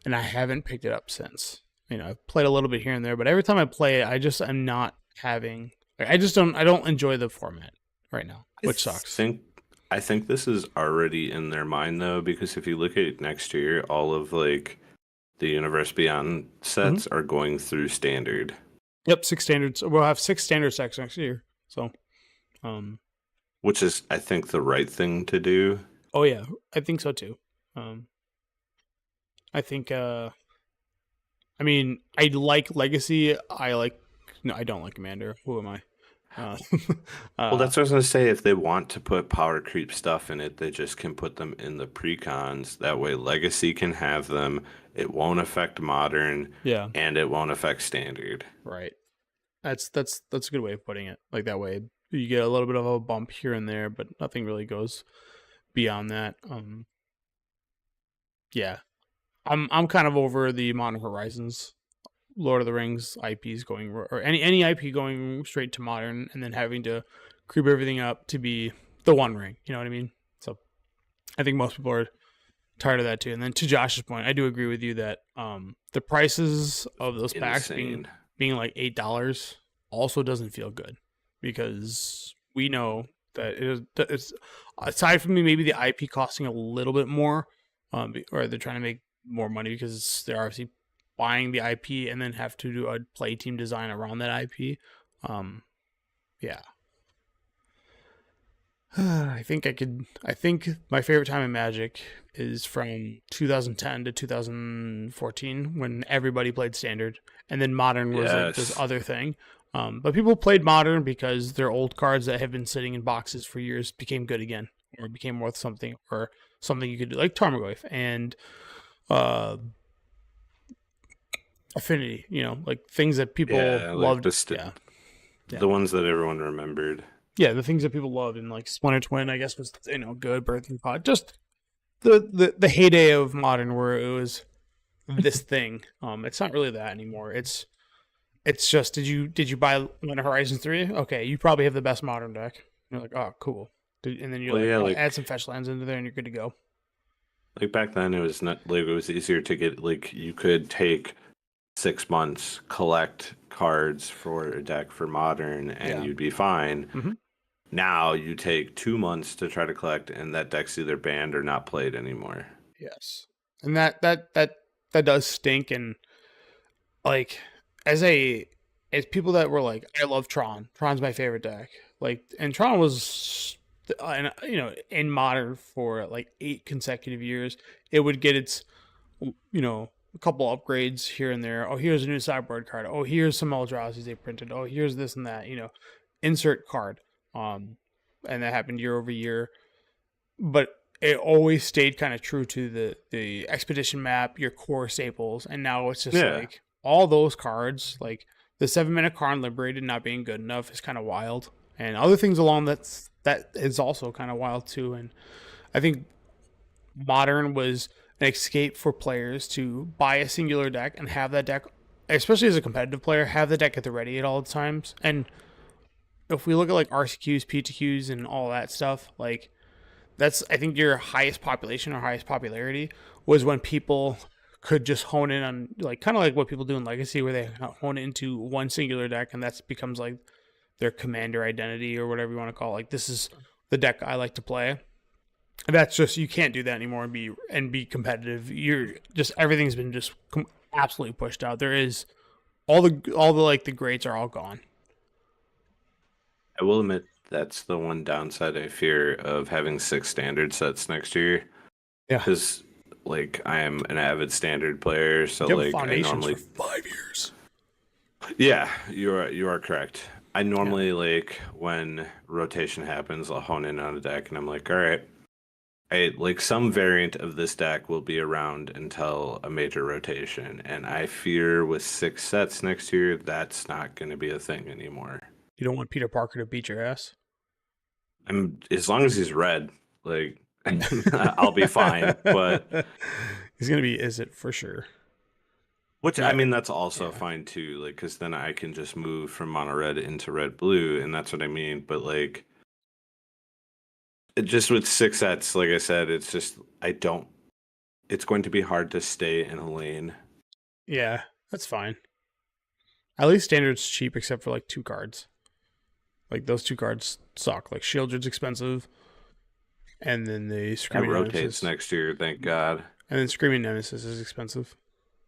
and I haven't picked it up since. I've played a little bit here and there, but every time I play it, I'm not having. I don't enjoy the format right now, which sucks. I think this is already in their mind, though, because if you look at next year, all of like the Universe Beyond sets are going through standard. Yep, 6 standards. We'll have 6 standard sets next year. So, which is, I think, the right thing to do. Oh yeah, I think so too. I think. I like Legacy. No, I don't like Commander. Who am I? Well, that's what I was going to say. If they want to put power creep stuff in it, they just can put them in the precons. That way Legacy can have them. It won't affect modern. Yeah. And it won't affect standard. Right. That's a good way of putting it. Like, that way you get a little bit of a bump here and there, but nothing really goes beyond that. Yeah. I'm kind of over the Modern Horizons, Lord of the Rings IPs going, or any IP going straight to modern, and then having to creep everything up to be the One Ring. You know what I mean? So I think most people are tired of that too. And then to Josh's point, I do agree with you that the prices of those packs being like $8 also doesn't feel good, because we know that it's aside from maybe the IP costing a little bit more, or they're trying to make more money because they're obviously buying the IP and then have to do a play team design around that IP. Yeah. I think my favorite time in Magic is from 2010 to 2014, when everybody played standard, and then modern was like this other thing. But people played modern because their old cards that have been sitting in boxes for years became good again, or became worth something, or something you could do, like Tarmogoyf and Affinity, like things that people loved. The ones that everyone remembered. Yeah, the things that people loved, and like Splinter Twin, I guess, was good. Birthing Pod, just the heyday of modern, where it was this thing. It's not really that anymore. It's just, did you buy Horizon 3? Okay, you probably have the best modern deck. You're like, oh, cool. And then you add some fetch lands into there, and you're good to go. Like back then, it was not like, it was easier to get, like, you could take 6 months, collect cards for a deck for Modern, and you'd be fine. Mm-hmm. Now you take 2 months to try to collect, and that deck's either banned or not played anymore. Yes, and that does stink. And like as people that were like, I love Tron. Tron's my favorite deck. Like, and Tron was, in Modern for like 8 consecutive years. It would get its, a couple upgrades here and there. Oh, here's a new sideboard card. Oh, here's some Eldrazi's they printed. Oh, here's this and that. Insert card. And that happened year over year. But it always stayed kind of true to the expedition map, your core staples, and now it's just like all those cards, like the 7-minute Karn Liberated not being good enough is kind of wild, and other things along that is also kind of wild too. And I think Modern was an escape for players to buy a singular deck and have that deck, especially as a competitive player, have the deck at the ready at all times. And if we look at like RCQs, PTQs, and all that stuff, like that's, I think, your highest population or highest popularity was when people could just hone in on, like, kind of like what people do in Legacy, where they hone into one singular deck, and that becomes like their commander identity or whatever you want to call it. Like, this is the deck I like to play. And that's just, you can't do that anymore and be competitive. You're just, everything's been just absolutely pushed out. There is all the like the greats are all gone. I will admit that's the one downside I fear of having 6 standard sets next year. Yeah, because like I am an avid standard player, so like I normally for 5 years. Yeah, you are correct. I normally like when rotation happens, I'll hone in on a deck, and I'm like, all right, like some variant of this deck will be around until a major rotation, and I fear with 6 sets next year, that's not going to be a thing anymore. You don't want Peter Parker to beat your ass? As long as he's red, like I'll be fine. But he's gonna be Izzet for sure. Which I mean, that's also fine too. Like, because then I can just move from mono red into red blue, and that's what I mean. But like, just with 6 sets, like I said, it's just it's going to be hard to stay in a lane. Yeah, that's fine. At least standard's cheap, except for like 2 cards. Like, those 2 cards suck. Like, Shieldred's expensive, and then the Screaming Nemesis rotates next year, thank God. And then Screaming Nemesis is expensive.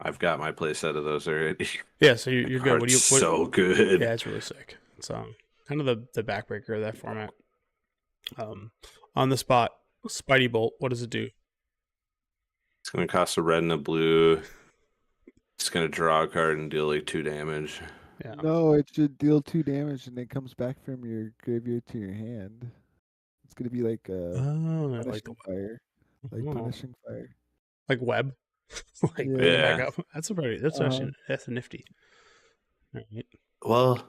I've got my playset of those already. Yeah, so you're good. So good. Yeah, it's really sick. It's kind of the backbreaker of that format. On the spot, Spidey Bolt. What does it do? It's gonna cost a red and a blue. It's gonna draw a card and deal like 2 damage. Yeah. No, it should deal 2 damage and then comes back from your graveyard to your hand. It's gonna be like punishing fire, like punishing fire, like web. Like, yeah, back up. That's nifty. All right. Well,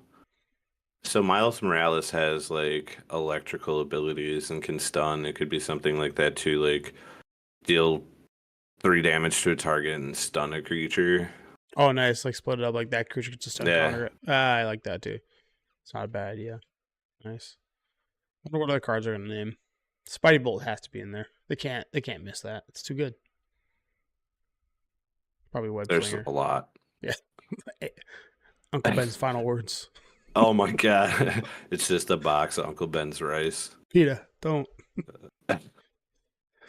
so Miles Morales has like electrical abilities and can stun. It could be something like that too, like deal 3 damage to a target and stun a creature. Oh, nice. Like, split it up like that creature gets a stun counter. I like that too. It's not a bad idea. Nice. I wonder what other cards are gonna name. Spidey Bolt has to be in there. They can't miss that. It's too good. Probably Web There's Slinger. a lot. Yeah. Uncle Ben's final words. Oh my God. It's just a box of Uncle Ben's rice. Peter, don't.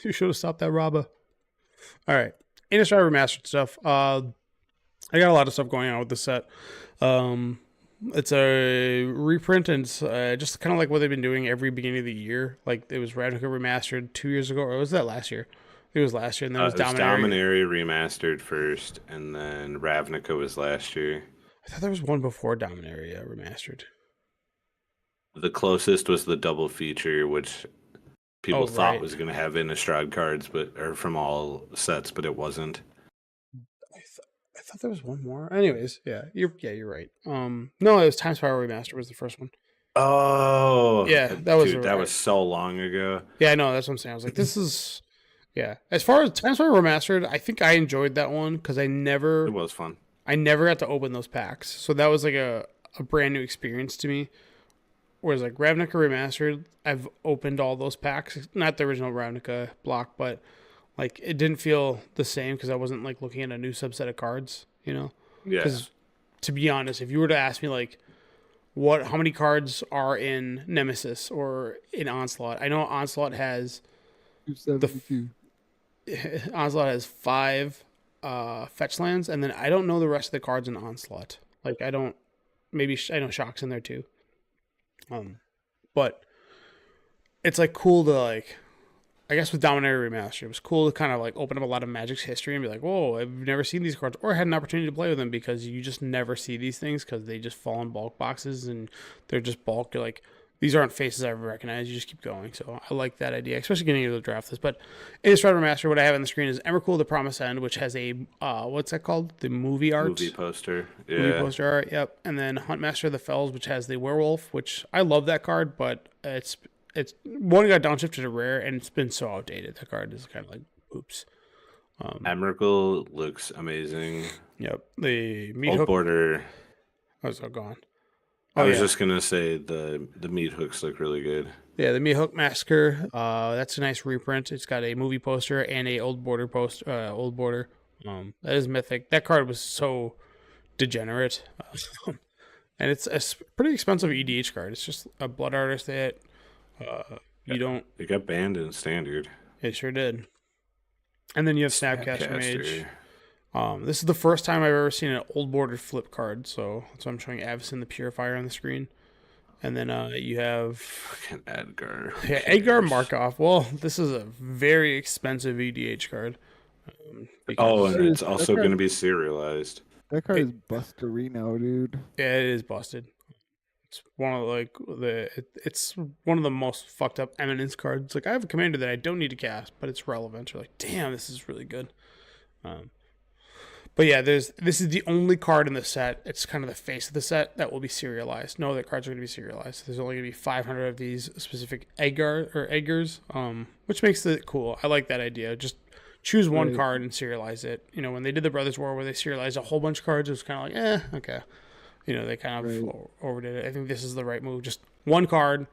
You should have stopped that robber. All right. Innistrad Remastered stuff. I got a lot of stuff going on with the set. It's a reprint, and it's just kind of like what they've been doing every beginning of the year. Like, it was Ravnica Remastered 2 years ago, or was that last year? It was last year, and then it was Dominaria Remastered first, and then Ravnica was last year. I thought there was one before Dominaria Remastered. The closest was the double feature, which people thought was going to have Innistrad cards, or from all sets, but it wasn't. I thought there was one more. Anyways, you're right. No, it was Time Spiral Remastered was the first one. Oh, yeah, that was so long ago. Yeah, I know. That's what I'm saying. I was like, this is. Yeah, as far as Time Spiral Remastered, I think I enjoyed that one because it was fun. I never got to open those packs, so that was like a brand new experience to me. Whereas like Ravnica Remastered, I've opened all those packs, not the original Ravnica block, but like it didn't feel the same because I wasn't like looking at a new subset of cards, you know. Yeah. Because to be honest, if you were to ask me like, how many cards are in Nemesis or in Onslaught? I know Onslaught has 272. Onslaught has 5 fetch lands, and then I don't know the rest of the cards in Onslaught. Like I know Shock's in there too. But it's like cool to like, I guess with Dominator Remastered, it was cool to kind of like open up a lot of Magic's history and be like, whoa, I've never seen these cards or had an opportunity to play with them, because you just never see these things because they just fall in bulk boxes and they're just bulk. You're like, these aren't faces I ever recognize. You just keep going. So I like that idea, especially getting into the draft list. But in Innistrad Remastered, what I have on the screen is Emrakul: The Promised End, which has a, what's that called? The movie art? Movie poster. Yeah. Movie poster art, yep. And then Huntmaster of the Fells, which has the werewolf, which I love that card, but it's one got downshifted to rare, and it's been so outdated. That card is kind of like, oops. Emrakul looks amazing. Yep. The meat Old hook. border. Oh, it's all gone. I was just gonna say the meat hooks look really good. Yeah, the Meat Hook Massacre. That's a nice reprint. It's got a movie poster and a old border poster. Old border. That is mythic. That card was so degenerate, and it's a pretty expensive EDH card. It's just a Blood Artist that you don't. It got banned in Standard. It sure did. And then you have Snapcaster Mage. This is the first time I've ever seen an old border flip card, so that's why I'm showing Avacyn the Purifier on the screen. And then you have fucking Edgar. Yeah, Edgar Markov. Well, this is a very expensive EDH card. And it's also going to be serialized. That card is Bustarino, dude. Yeah, it is busted. It's one of it's one of the most fucked up Eminence cards. Like, I have a commander that I don't need to cast, but it's relevant. You're like, damn, this is really good. But yeah, this is the only card in the set. It's kind of the face of the set that will be serialized. No other cards are going to be serialized. There's only going to be 500 of these specific Edgars, which makes it cool. I like that idea. Just choose one card and serialize it. You know, when they did the Brothers War where they serialized a whole bunch of cards, it was kind of like, okay. You know, they kind of overdid it. I think this is the right move. Just one card.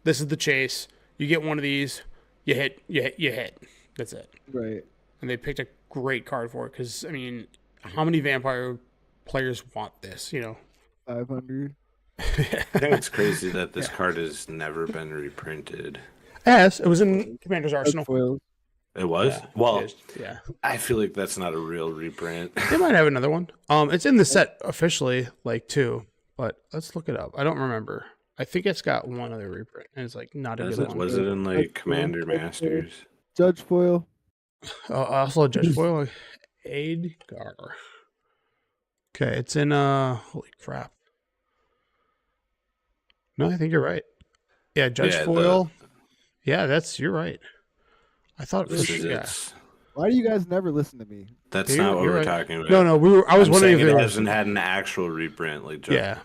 This is the chase. You get one of these. You hit. That's it. Right. And they picked a great card for it because, I mean, how many vampire players want this, you know? 500. I think it's crazy that this card has never been reprinted. Yes, it was in Commander's Arsenal. Foils. It was? Yeah, well, it is. Yeah. I feel like that's not a real reprint. They might have another one. It's in the set officially, like, too, but let's look it up. I don't remember. I think it's got one other reprint, and it's, like, not a good one. Was it in, like, Commander Masters? Judge Foil. Also Judge Foil. Edgar. Okay, it's in holy crap. No, I think you're right. Yeah, Judge Foil. Yeah, you're right. I thought it was Why do you guys never listen to me? That's not what we're talking about. No, I was wondering if it hasn't had an actual reprint, like Judge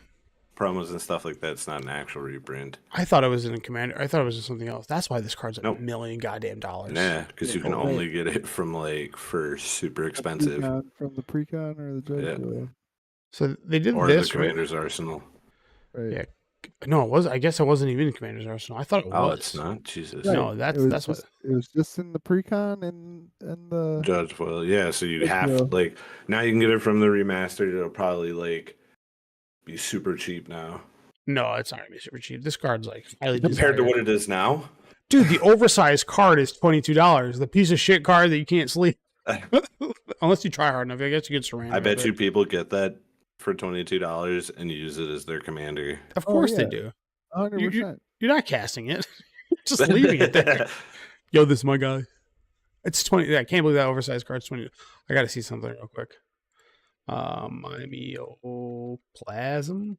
promos and stuff like that. It's not an actual reprint. I thought it was in Commander. I thought it was in something else. That's why this card's $1 million goddamn dollars. Yeah, because you can only get it from like for super expensive. From the Precon or the Judge Foil. So they did or this the Commander's Arsenal. Right. Yeah. No, it was. I guess it wasn't even in Commander's Arsenal. I thought it was. Oh, it's not. Jesus. Right. No, that's what. It was just in the Precon and the Judge Foil. Yeah, so you have like now you can get it from the remastered. It'll probably like be super cheap now. No, it's not gonna be super cheap. This card's like highly compared to what it is now. Dude, the oversized card is $22. The piece of shit card that you can't sleep unless you try hard enough. I guess you get surrounded. I bet you people get that for $22 and use it as their commander. Of course they do. 100%. You're not casting it. Just leaving it there. Yo, this is my guy. It's 20. I can't believe that oversized card's 20. I gotta see something real quick. Miami Plasm.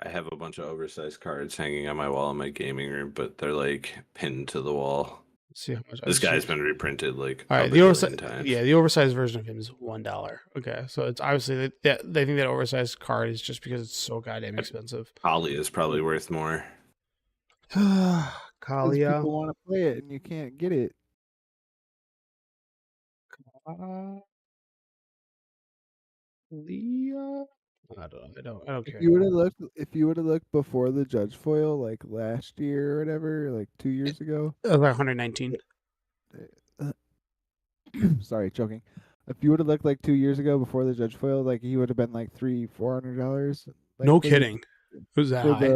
I have a bunch of oversized cards hanging on my wall in my gaming room, but they're like pinned to the wall. Let's see how much. This guy's been reprinted like all right. The oversized, the oversized version of him is $1. Okay, so it's obviously they think that oversized card is just because it's so goddamn expensive. Kali is probably worth more. Kalia. People want to play it and you can't get it. Kalia. I don't care. If you would have looked before the Judge Foil, like last year or whatever, like 2 years ago, it was like 119. Sorry, choking. If you would have looked like 2 years ago before the judge foil, like he would have been like $300-400. Like No for kidding. It was that for high.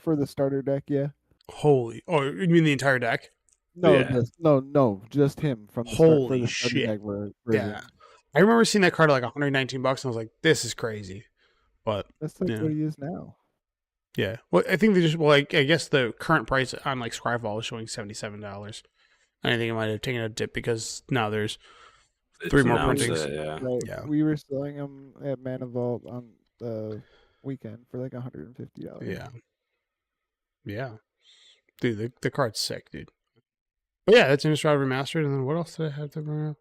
for the starter deck, yeah. Holy. Oh, you mean the entire deck? No, Yeah. just him from the for Holy the starter shit. deck version. Yeah. I remember seeing that card at like $119 and I was like, this is crazy. But That's like yeah. what he is now. Yeah. Well, I think they just, well, like, I guess the current price on like Scryfall is showing $77. And I think it might have taken a dip because now there's It's 3 more announced printings. it, yeah. Right. Yeah. We were selling them at Mana Vault on the weekend for like $150. Yeah. Yeah. Dude, the card's sick, dude. But yeah, that's Innistrad Remastered. And then what else did I have to bring up?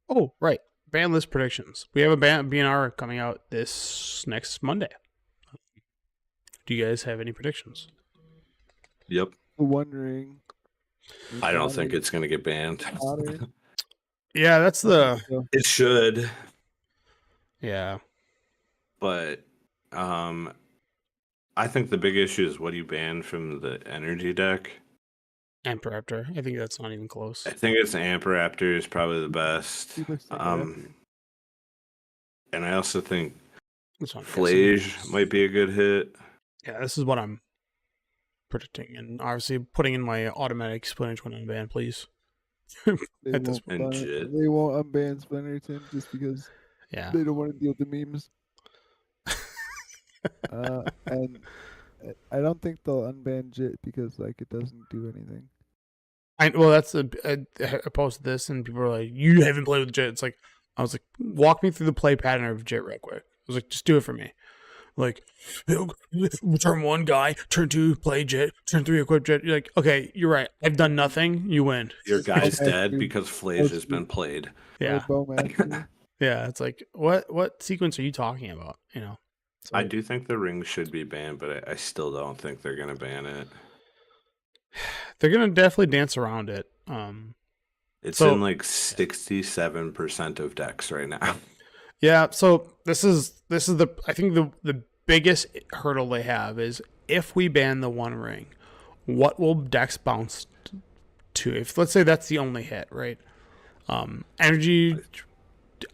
Oh, right. Ban list predictions. We have a BNR coming out this next Monday. Do you guys have any predictions? Yep. Wondering. I don't think it's going to get banned. Yeah, that's the... It should, Yeah. but I think the big issue is what do you ban from the energy deck? Amperaptor. I think that's not even close. I think it's Amperaptor is probably the best. And I also think That's what I'm Flage guessing. might be a good hit. Yeah, this is what I'm predicting. And obviously putting in my automatic Splinter when unban, please. They At this won't, And Jit. they won't unban Splinterton just because Yeah. they don't want to deal with the memes. And I don't think they'll unban Jit because like it doesn't do anything. Well, that's I posted this and people were like, "You haven't played with Jit." It's like I was like, "Walk me through the play pattern of Jit real quick." I was like, "Just do it for me." Like, turn 1 guy, turn 2 play Jit, turn 3 equip Jit. You're like, okay, you're right. I've done nothing. You win. Your guy's Okay. dead because Flage has been played. Yeah, Or Bowmaster. yeah. It's like, what sequence are you talking about? You know. So, I do think the ring should be banned, but I still don't think they're going to ban it. they're gonna definitely dance around it. It's So- in like 67% of decks right now. Yeah, so this is the I think the biggest hurdle they have is if we ban the One Ring, what will decks bounce to? If let's say that's the only hit, right? Energy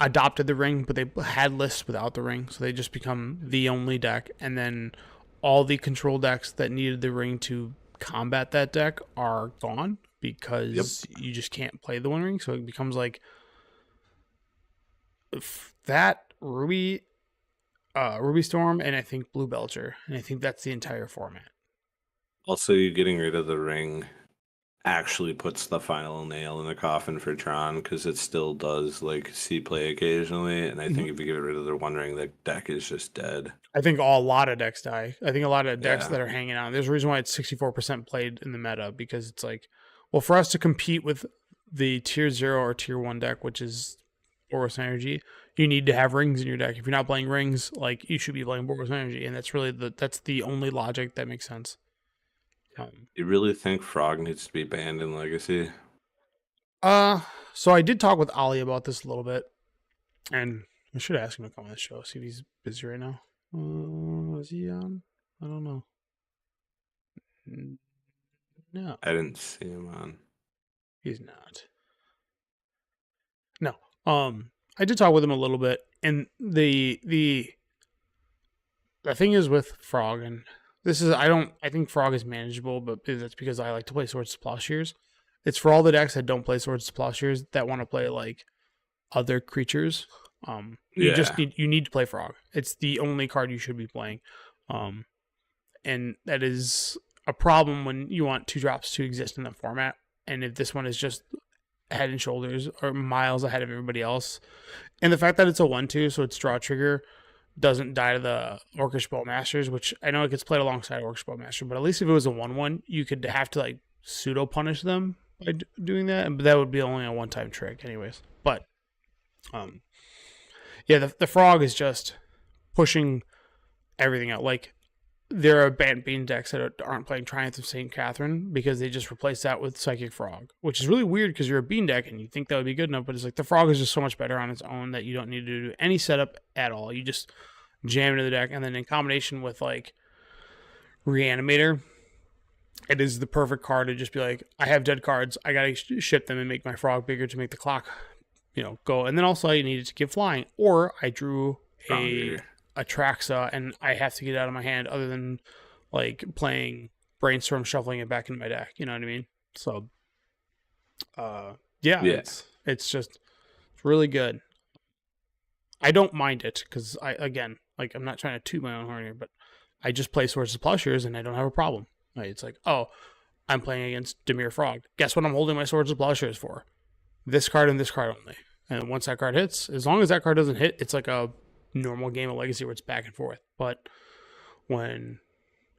adopted the ring, but they had lists without the ring, so they just become the only deck, and then all the control decks that needed the ring to combat that deck are gone because you just can't play the One Ring, so it becomes like that Ruby Storm and I think Blue Belcher, and I think that's the entire format. Also, you getting rid of the ring actually puts the final nail in the coffin for Tron because it still does like see play occasionally, and I think if you get rid of the One Ring, the deck is just dead. I think a lot of decks die. I think a lot of decks Yeah. that are hanging out. There's a reason why it's 64% played in the meta because it's like, well, for us to compete with the tier 0 or tier 1 deck, which is Boros Energy, you need to have rings in your deck. If you're not playing rings, like you should be playing Boros Energy, and that's really that's the only logic that makes sense. You really think Frog needs to be banned in Legacy? So I did talk with Ollie about this a little bit, and I should ask him to come on the show. See if he's busy right now. Is he on? I don't know. No, I didn't see him on. he's not. No. I did talk with him a little bit, and the thing is with Frog, and this is I think Frog is manageable, but that's because I like to play Swords to Plowshares. It's for all the decks that don't play Swords to Plowshares that want to play like other creatures. You just need to play Frog. It's the only card you should be playing. And that is a problem when you want 2-drops to exist in the format. And if this one is just head and shoulders or miles ahead of everybody else, and the fact that it's a 1/2, so its draw trigger doesn't die to the Orcish Bowmasters, which I know it gets played alongside Orcish Bowmaster, but at least if it was a 1/1, you could have to like pseudo punish them by doing that, but that would be only a one-time trick, anyways. But yeah, the Frog is just pushing everything out. Like there are Bant Bean decks that aren't playing Triumph of St. Catherine because they just replaced that with Psychic Frog, which is really weird because you're a Bean deck and you think that would be good enough, but it's like the Frog is just so much better on its own that you don't need to do any setup at all. You just jam into the deck, and then in combination with like Reanimator, it is the perfect card to just be like, I have dead cards, I gotta ship them and make my Frog bigger to make the clock go. And then also I needed to get flying, or I drew Stronger. a Traxa, and I have to get it out of my hand other than like playing Brainstorm, shuffling it back into my deck. You know what I mean? So, yeah. It's really good. I don't mind it because I'm not trying to toot my own horn here, but I just play Swords to Plowshares and I don't have a problem. Right? It's like, oh, I'm playing against Dimir Frog. Guess what I'm holding my Swords to Plowshares for? This card and this card only. And once that card hits, as long as that card doesn't hit, it's like a normal game of Legacy where it's back and forth. But when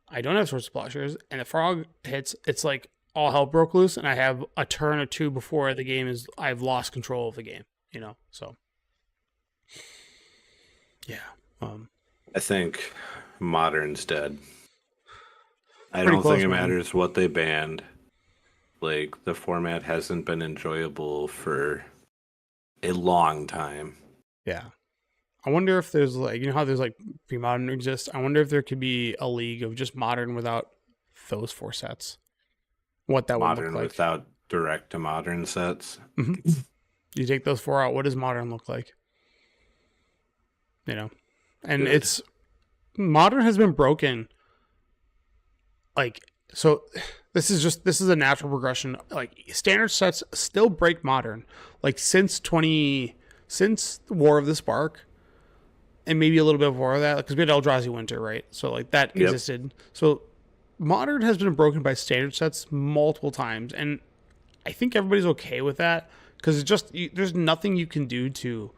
I don't have Swords to Plowshares and the Frog hits, it's like all hell broke loose, and I have a turn or two before the game I've lost control of the game. So yeah. I think Modern's dead. I Pretty don't close, think it man. matters what they banned. Like, the format hasn't been enjoyable for a long time. Yeah. I wonder if there's how there's pre-modern exists. I wonder if there could be a league of just modern without those 4 sets. What that would Modern look like. without direct to modern sets. Mm-hmm. You take those 4 out. What does modern look like? And Good. it's modern has been broken. So this is a natural progression. Standard sets still break modern. Since War of the Spark, and maybe a little bit before that, because we had Eldrazi Winter, right? So that existed. So modern has been broken by standard sets multiple times, and I think everybody's okay with that because there's nothing you can do to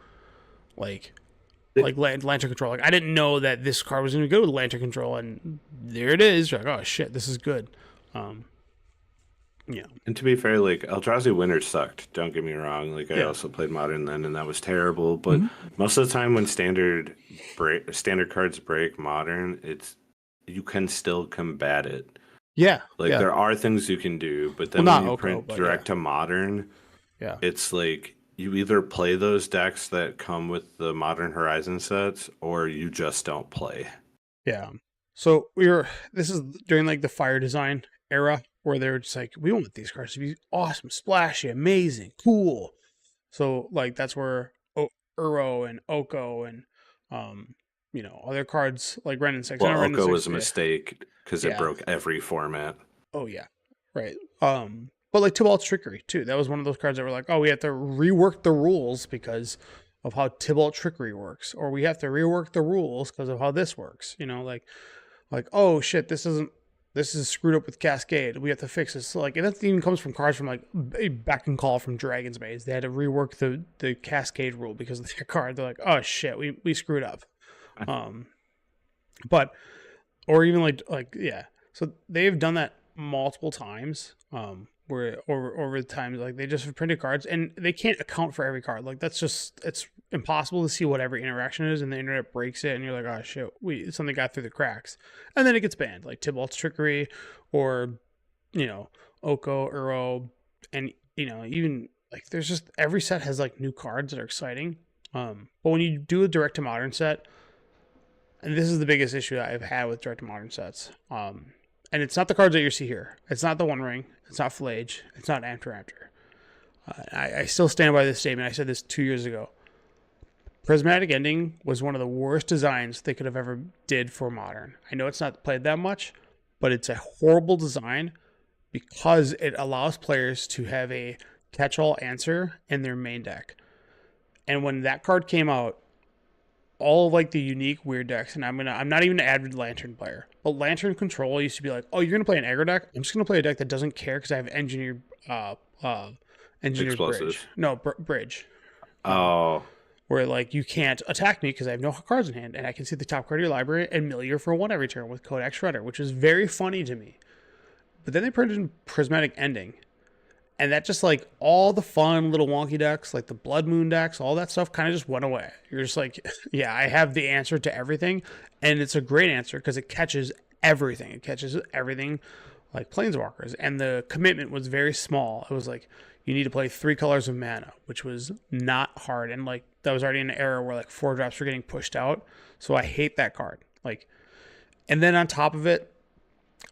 Lantern Control. I didn't know that this card was going to go with Lantern Control, and there it is. You're like, oh shit, this is good. Yeah. And to be fair, Eldrazi Winter sucked. Don't get me wrong. I also played Modern then, and that was terrible. But most of the time, when standard cards break Modern, you can still combat it. Yeah. There are things you can do, but then when you print direct to Modern, it's you either play those decks that come with the Modern Horizon sets, or you just don't play. Yeah. So this is during the Fire Design era, where they were just we want these cards to be awesome, splashy, amazing, cool. So that's where Uro and Oko and other cards like Ren and Six. Well, Oko was a mistake because it broke every format. Oh yeah, right. But Tybalt's Trickery too. That was one of those cards that were we have to rework the rules because of how Tybalt Trickery works, or we have to rework the rules because of how this works. Oh shit, this is screwed up with Cascade. We have to fix this. So and that even comes from cards from a Back and Call from Dragon's Maze. They had to rework the Cascade rule because of their card. They're oh shit, we screwed up. But or even yeah. So they've done that multiple times. Where over the time they just printed cards and they can't account for every card. It's impossible to see what every interaction is, and the internet breaks it, and you're oh shit, something got through the cracks, and then it gets banned, Tybalt's Trickery, or Oko, Uro, and even there's just every set has new cards that are exciting. But when you do a direct to modern set, and this is the biggest issue that I've had with direct to modern sets, and it's not the cards that you see here. It's not the One Ring. It's not Flage. It's not After. I still stand by this statement. I said this 2 years ago. Prismatic Ending was one of the worst designs they could have ever did for Modern. I know it's not played that much, but it's a horrible design because it allows players to have a catch-all answer in their main deck. And when that card came out, all of the unique weird decks, and I'm not even an avid Lantern player, but Lantern Control used to be oh, you're gonna play an aggro deck? I'm just gonna play a deck that doesn't care because I have engineered Explosive. bridge. No, bridge. Oh. Where you can't attack me because I have no cards in hand, and I can see the top card of your library and mill you for 1 every turn with Codex Shredder, which is very funny to me. But then they printed in Prismatic Ending, and that just all the fun little wonky decks, the Blood Moon decks, all that stuff kind of just went away. You're just yeah, I have the answer to everything, and it's a great answer because it catches everything. It catches everything like Planeswalkers, and the commitment was very small. It was you need to play 3 colors of mana, which was not hard, and that was already an era where 4 drops were getting pushed out. So I hate that card. And then on top of it,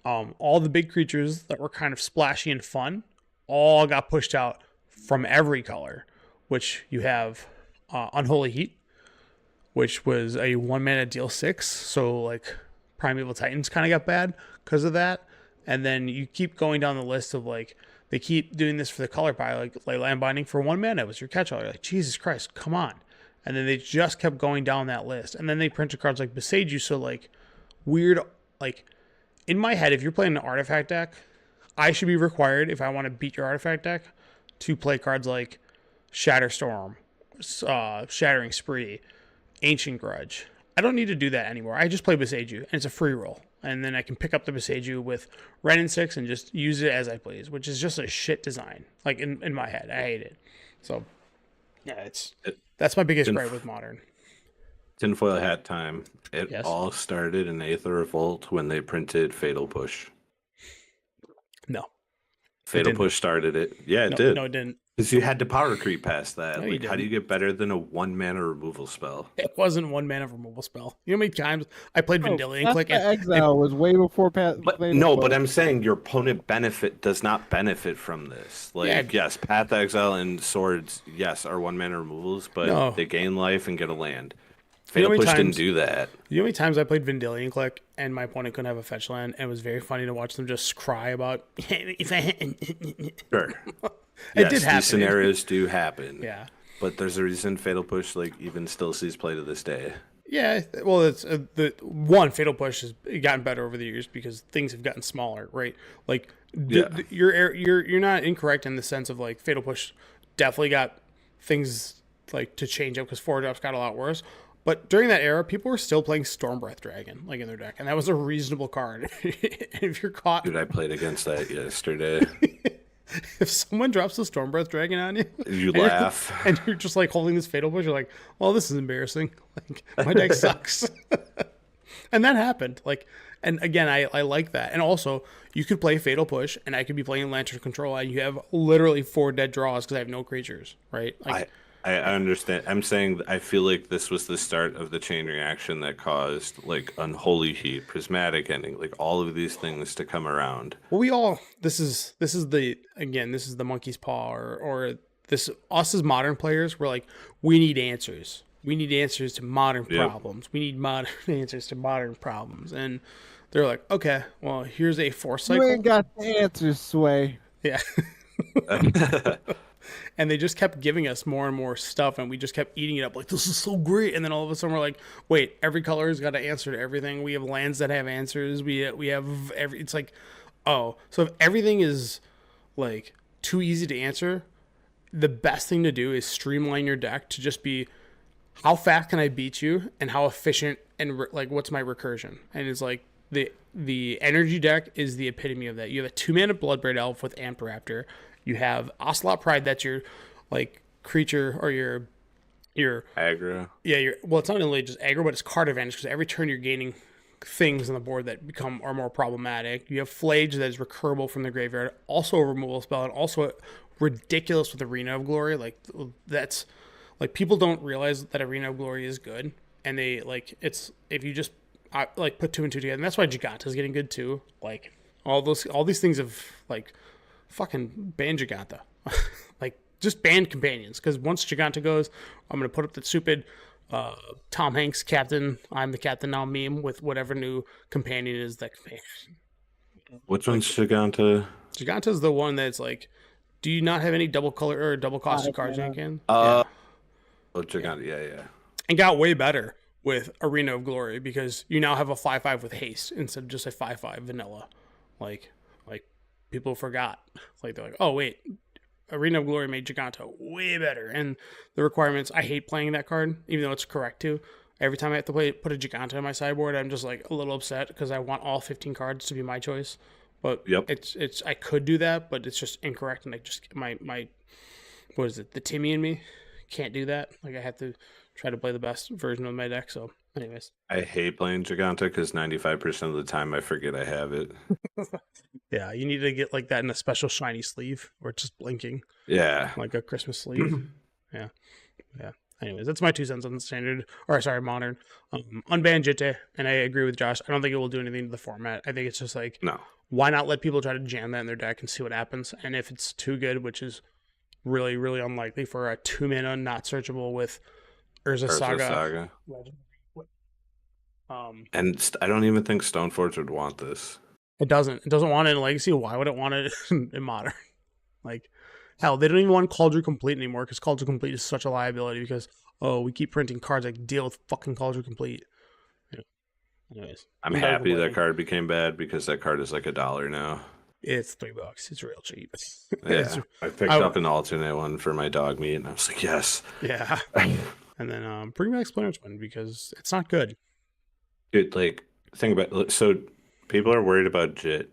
all the big creatures that were kind of splashy and fun all got pushed out from every color, which you have Unholy Heat, which was a 1-mana deal 6. So like Primeval Titans kind of got bad because of that. And then you keep going down the list of like, they keep doing this for the color pie, like Land Binding for 1 mana was your catch-all. You're like, Jesus Christ, come on. And then they just kept going down that list. And then they printed cards like Beseiju. So like weird, like in my head, if you're playing an artifact deck, I should be required, if I want to beat your artifact deck, to play cards like Shatterstorm, Shattering Spree, Ancient Grudge. I don't need to do that anymore. I just play Beseiju, and it's a free roll. And then I can pick up the Beseiju with Ren and 6 and just use it as I please, which is just a shit design. Like in my head, I hate it. So yeah, that's my biggest gripe with Modern. Tinfoil hat time. It all started in Aether Revolt when they printed Fatal Push. No. Fatal Push started it. Yeah, it did. No, it didn't. Because you had to power creep past that. No, like, how do you get better than a 1-mana removal spell? It wasn't 1-mana removal spell. You know how many times I played Vendilion Click? Exile was way before but I'm saying your opponent does not benefit from this. Like, yes, Path Exile and Swords, yes, are 1-mana removals, but they gain life and get a land. Fatal Push didn't do that. You know how many times I played Vendilion Click and my opponent couldn't have a fetch land, and it was very funny to watch them just cry about. Sure. It did happen. These scenarios do happen. Yeah. But there's a reason Fatal Push even still sees play to this day. Yeah, well, it's Fatal Push has gotten better over the years because things have gotten smaller, right? Like, you're not incorrect in the sense of like Fatal Push definitely got things like to change up because 4-drops got a lot worse. But during that era, people were still playing Stormbreath Dragon like in their deck, and that was a reasonable card. If you're caught, dude, I played against that yesterday. If someone drops the Stormbreath Dragon on you, you laugh, and you're just like holding this Fatal Push, you're like, "Well, this is embarrassing. Like my deck sucks." And that happened. Like, and again, I like that. And also, you could play Fatal Push, and I could be playing Lantern Control, and you have literally 4 dead draws because I have no creatures, right? Like, I understand. I'm saying I feel like this was the start of the chain reaction that caused like Unholy Heat, Prismatic Ending, like all of these things to come around. Well, this is the monkey's paw or this us as modern players. We're like, we need answers. We need answers to modern problems. We need modern answers to modern problems. And they're like, okay, well, here's a Force Cycle. You ain't got the answers, Sway. Yeah. And they just kept giving us more and more stuff, and we just kept eating it up. Like, this is so great. And then all of a sudden, we're like, wait, every color has got an answer to everything. We have lands that have answers. We have every. It's like, oh, so if everything is like too easy to answer, the best thing to do is streamline your deck to just be, how fast can I beat you, and how efficient, and like what's my recursion? And it's like the energy deck is the epitome of that. You have a 2-mana Bloodbraid Elf with Amped Raptor. You have Ocelot Pride, that's your like creature or your aggro. Yeah, it's not only just aggro, but it's card advantage because every turn you're gaining things on the board that are more problematic. You have Flage that is recurable from the graveyard, also a removal spell, and also ridiculous with Arena of Glory. Like that's like people don't realize that Arena of Glory is good, and they like it's if you just like put 2 and 2 together, and that's why Giganta is getting good too. Like all these things have like. Fucking ban Giganta. Like, just ban companions. Because once Giganta goes, I'm going to put up the stupid Tom Hanks captain, I'm the captain now meme with whatever new companion is that companion. Which one's Giganta? Giganta's the one that's like, do you not have any double color or double costed cards in can? Oh, Giganta, yeah. And got way better with Arena of Glory because you now have a 5/5 with haste instead of just a 5/5 vanilla. Like people forgot. Like they're like, oh wait, Arena of Glory made Giganta way better. And the requirements, I hate playing that card, even though it's correct too. Every time I have to put a Giganta on my sideboard, I'm just like a little upset because I want all 15 cards to be my choice. But it's I could do that, but it's just incorrect, and I just my what is it? The Timmy in me can't do that. Like I have to try to play the best version of my deck. So, anyways, I hate playing Giganta because 95% of the time I forget I have it. Yeah, you need to get like that in a special shiny sleeve or just blinking. Yeah, like a Christmas sleeve. Yeah. Anyways, that's my 2 cents on the standard, or sorry, modern. Unban Jitte, and I agree with Josh. I don't think it will do anything to the format. I think it's just like, no. Why not let people try to jam that in their deck and see what happens? And if it's too good, which is really, really unlikely for a 2-mana not searchable with Urza Saga. And I don't even think Stoneforge would want this. It doesn't want it in Legacy. Why would it want it in Modern? Like, hell, they don't even want Cauldron Complete anymore because Cauldron Complete is such a liability because, we keep printing cards that deal with fucking Cauldron Complete. Yeah. Anyways. I'm happy that card became bad because that card is like $1 now. It's $3. It's real cheap. Yeah. I picked up an alternate one for my dog meat and I was like, yes. Yeah. And then bring back Splinter Twin because it's not good. Dude, like, think about, so people are worried about JIT,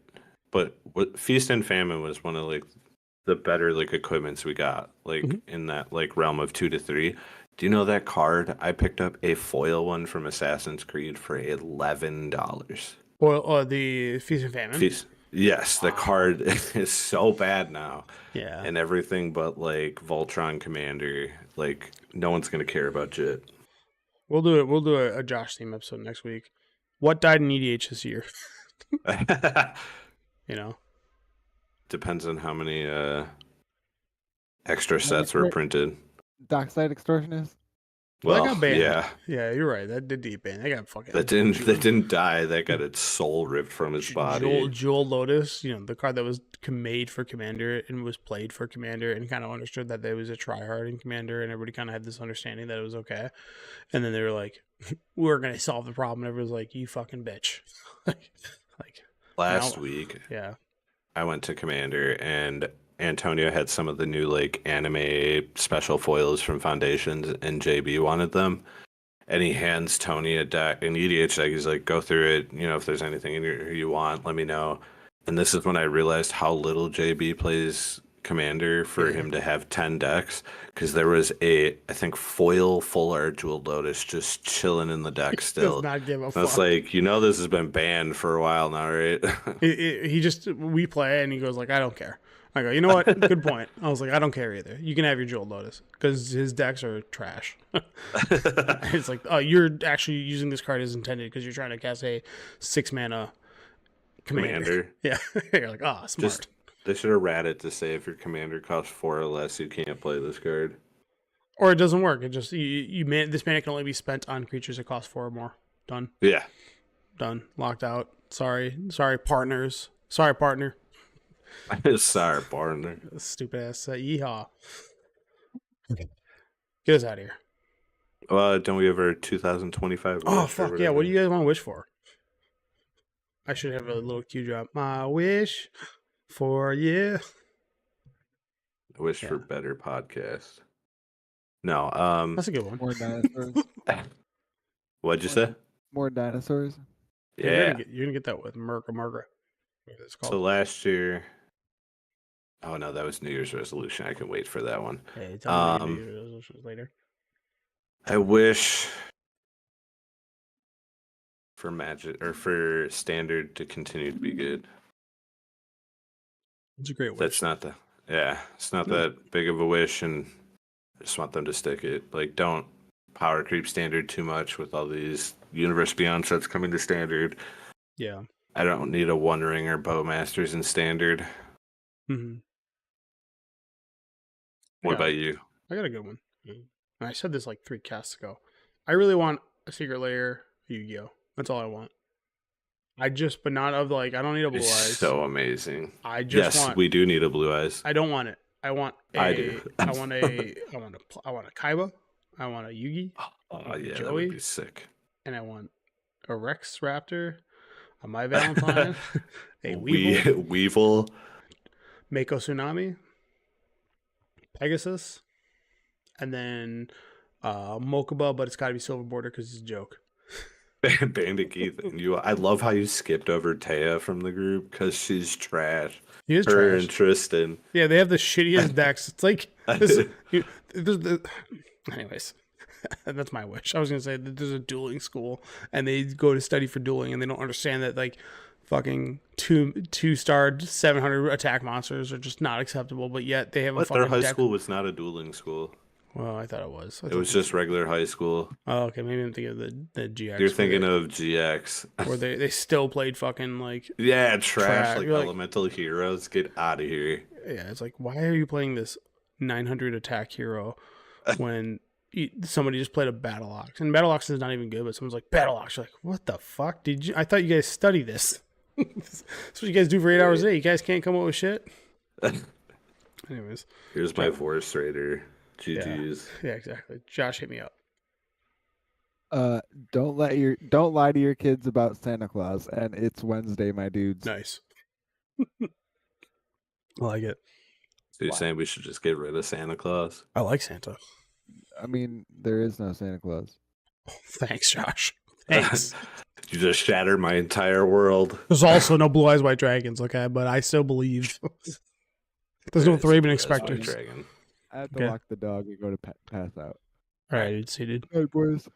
but Feast and Famine was one of like the better like equipments we got, like in that like realm of 2 to 3. Do you know that card? I picked up a foil one from Assassin's Creed for $11. Well, the Feast and Famine. Yes, the card is so bad now. Yeah. And everything but like Voltron Commander, like no one's gonna care about JIT. We'll do a Josh theme episode next week. What died in EDH this year? You know? Depends on how many extra sets were printed. Dockside Extortionist? Well, that got banned. Yeah, you're right. That did deep ban. They got fucking. That didn't die. That got its soul ripped from his body. Jewel Lotus, the card that was made for Commander and was played for Commander, and kind of understood that there was a tryhard in Commander, and everybody kind of had this understanding that it was okay. And then they were like, "We're gonna solve the problem." And everyone was like, "You fucking bitch!" like last week, yeah, I went to Commander and Antonio had some of the new like anime special foils from Foundations, and JB wanted them, and he hands Tony a deck, an EDH deck. He's like, go through it, if there's anything in here you want, let me know. And this is when I realized how little JB plays Commander for him to have 10 decks, because there was I think foil full art Jewel Lotus just chilling in the deck still. Does not give a fuck. That's like, this has been banned for a while now, right? We play and he goes like, I don't care. I go, you know what? Good point. I was like, I don't care either. You can have your Jewel Lotus because his decks are trash. It's like, oh, you're actually using this card as intended because you're trying to cast a 6-mana commander. Yeah. You're like, smart. They should have ratted to say if your commander costs 4 or less, you can't play this card. Or it doesn't work. It just this mana can only be spent on creatures that cost 4 or more. Done. Yeah. Done. Locked out. Sorry, partners. Sorry, partner. Sorry, partner. Stupid ass. Yeehaw. Get us out of here. Don't we have our 2025 wish? Oh, fuck yeah. What do you guys want to wish for? I should have a little cue drop. My wish for you. I wish for better podcast. No, that's a good one. More dinosaurs. What'd you say? More dinosaurs. Yeah. You're gonna get that with Margaret. So last year. Oh no, that was New Year's resolution. I can wait for that one. Hey, tell me New Year's resolutions later. I wish for Magic or for Standard to continue to be good. It's a great wish. That's not it's not that big of a wish, and I just want them to stick it. Like, don't power creep Standard too much with all these Universe Beyond sets coming to Standard. Yeah. I don't need a One Ring or Bowmasters in Standard. Mm-hmm. What about you? I got a good one. And I said this like 3 casts ago. I really want a Secret Lair Yu-Gi-Oh! That's all I want. But not of like, I don't need a Blue Eyes. So amazing. We do need a Blue Eyes. I don't want it. I want a. I do. I want a Kaiba. I want a Yugi. Oh yeah, Joey, that would be sick. And I want a Rex Raptor, a My Valentine, a Weevil, Mako Tsunami, Pegasus, and then Mokuba, but it's got to be Silver Border because it's a joke. Bandit Keith, I love how you skipped over Taya from the group because she's trash. He is Her trash. and Tristan. Yeah, they have the shittiest decks. It's like anyways, that's my wish. I was gonna say that there's a dueling school and they go to study for dueling and they don't understand that like fucking two-starred 700 attack monsters are just not acceptable, but yet they have a fucking their high deck. School was not a dueling school. Well, I thought it was. It was just regular high school. Oh, okay. Maybe I'm thinking of the GX. You're thinking of GX. Where they still played fucking like... Yeah, trash. Like Elemental Heroes. Get out of here. Yeah, it's like, why are you playing this 900 attack hero when somebody just played a Battle Ox. And Battle Ox is not even good, but someone's like, Battle Ox. You're like, what the fuck? I thought you guys study this. That's what you guys do for 8 hours a day. You guys can't come up with shit? Anyways. Here's my Forest Raider. GG's. Yeah, exactly. Josh, hit me up. Don't lie to your kids about Santa Claus, and it's Wednesday, my dudes. Nice. I like it. So you're saying we should just get rid of Santa Claus? I like Santa. I mean, there is no Santa Claus. Thanks, Josh. Thanks. You just shattered my entire world. There's also no Blue Eyes White Dragons, okay? But I still believe. There's no Thraben Expectors. Dragon. I have to walk the dog and go to pass out. All right, dude. See you, dude. All right, boys.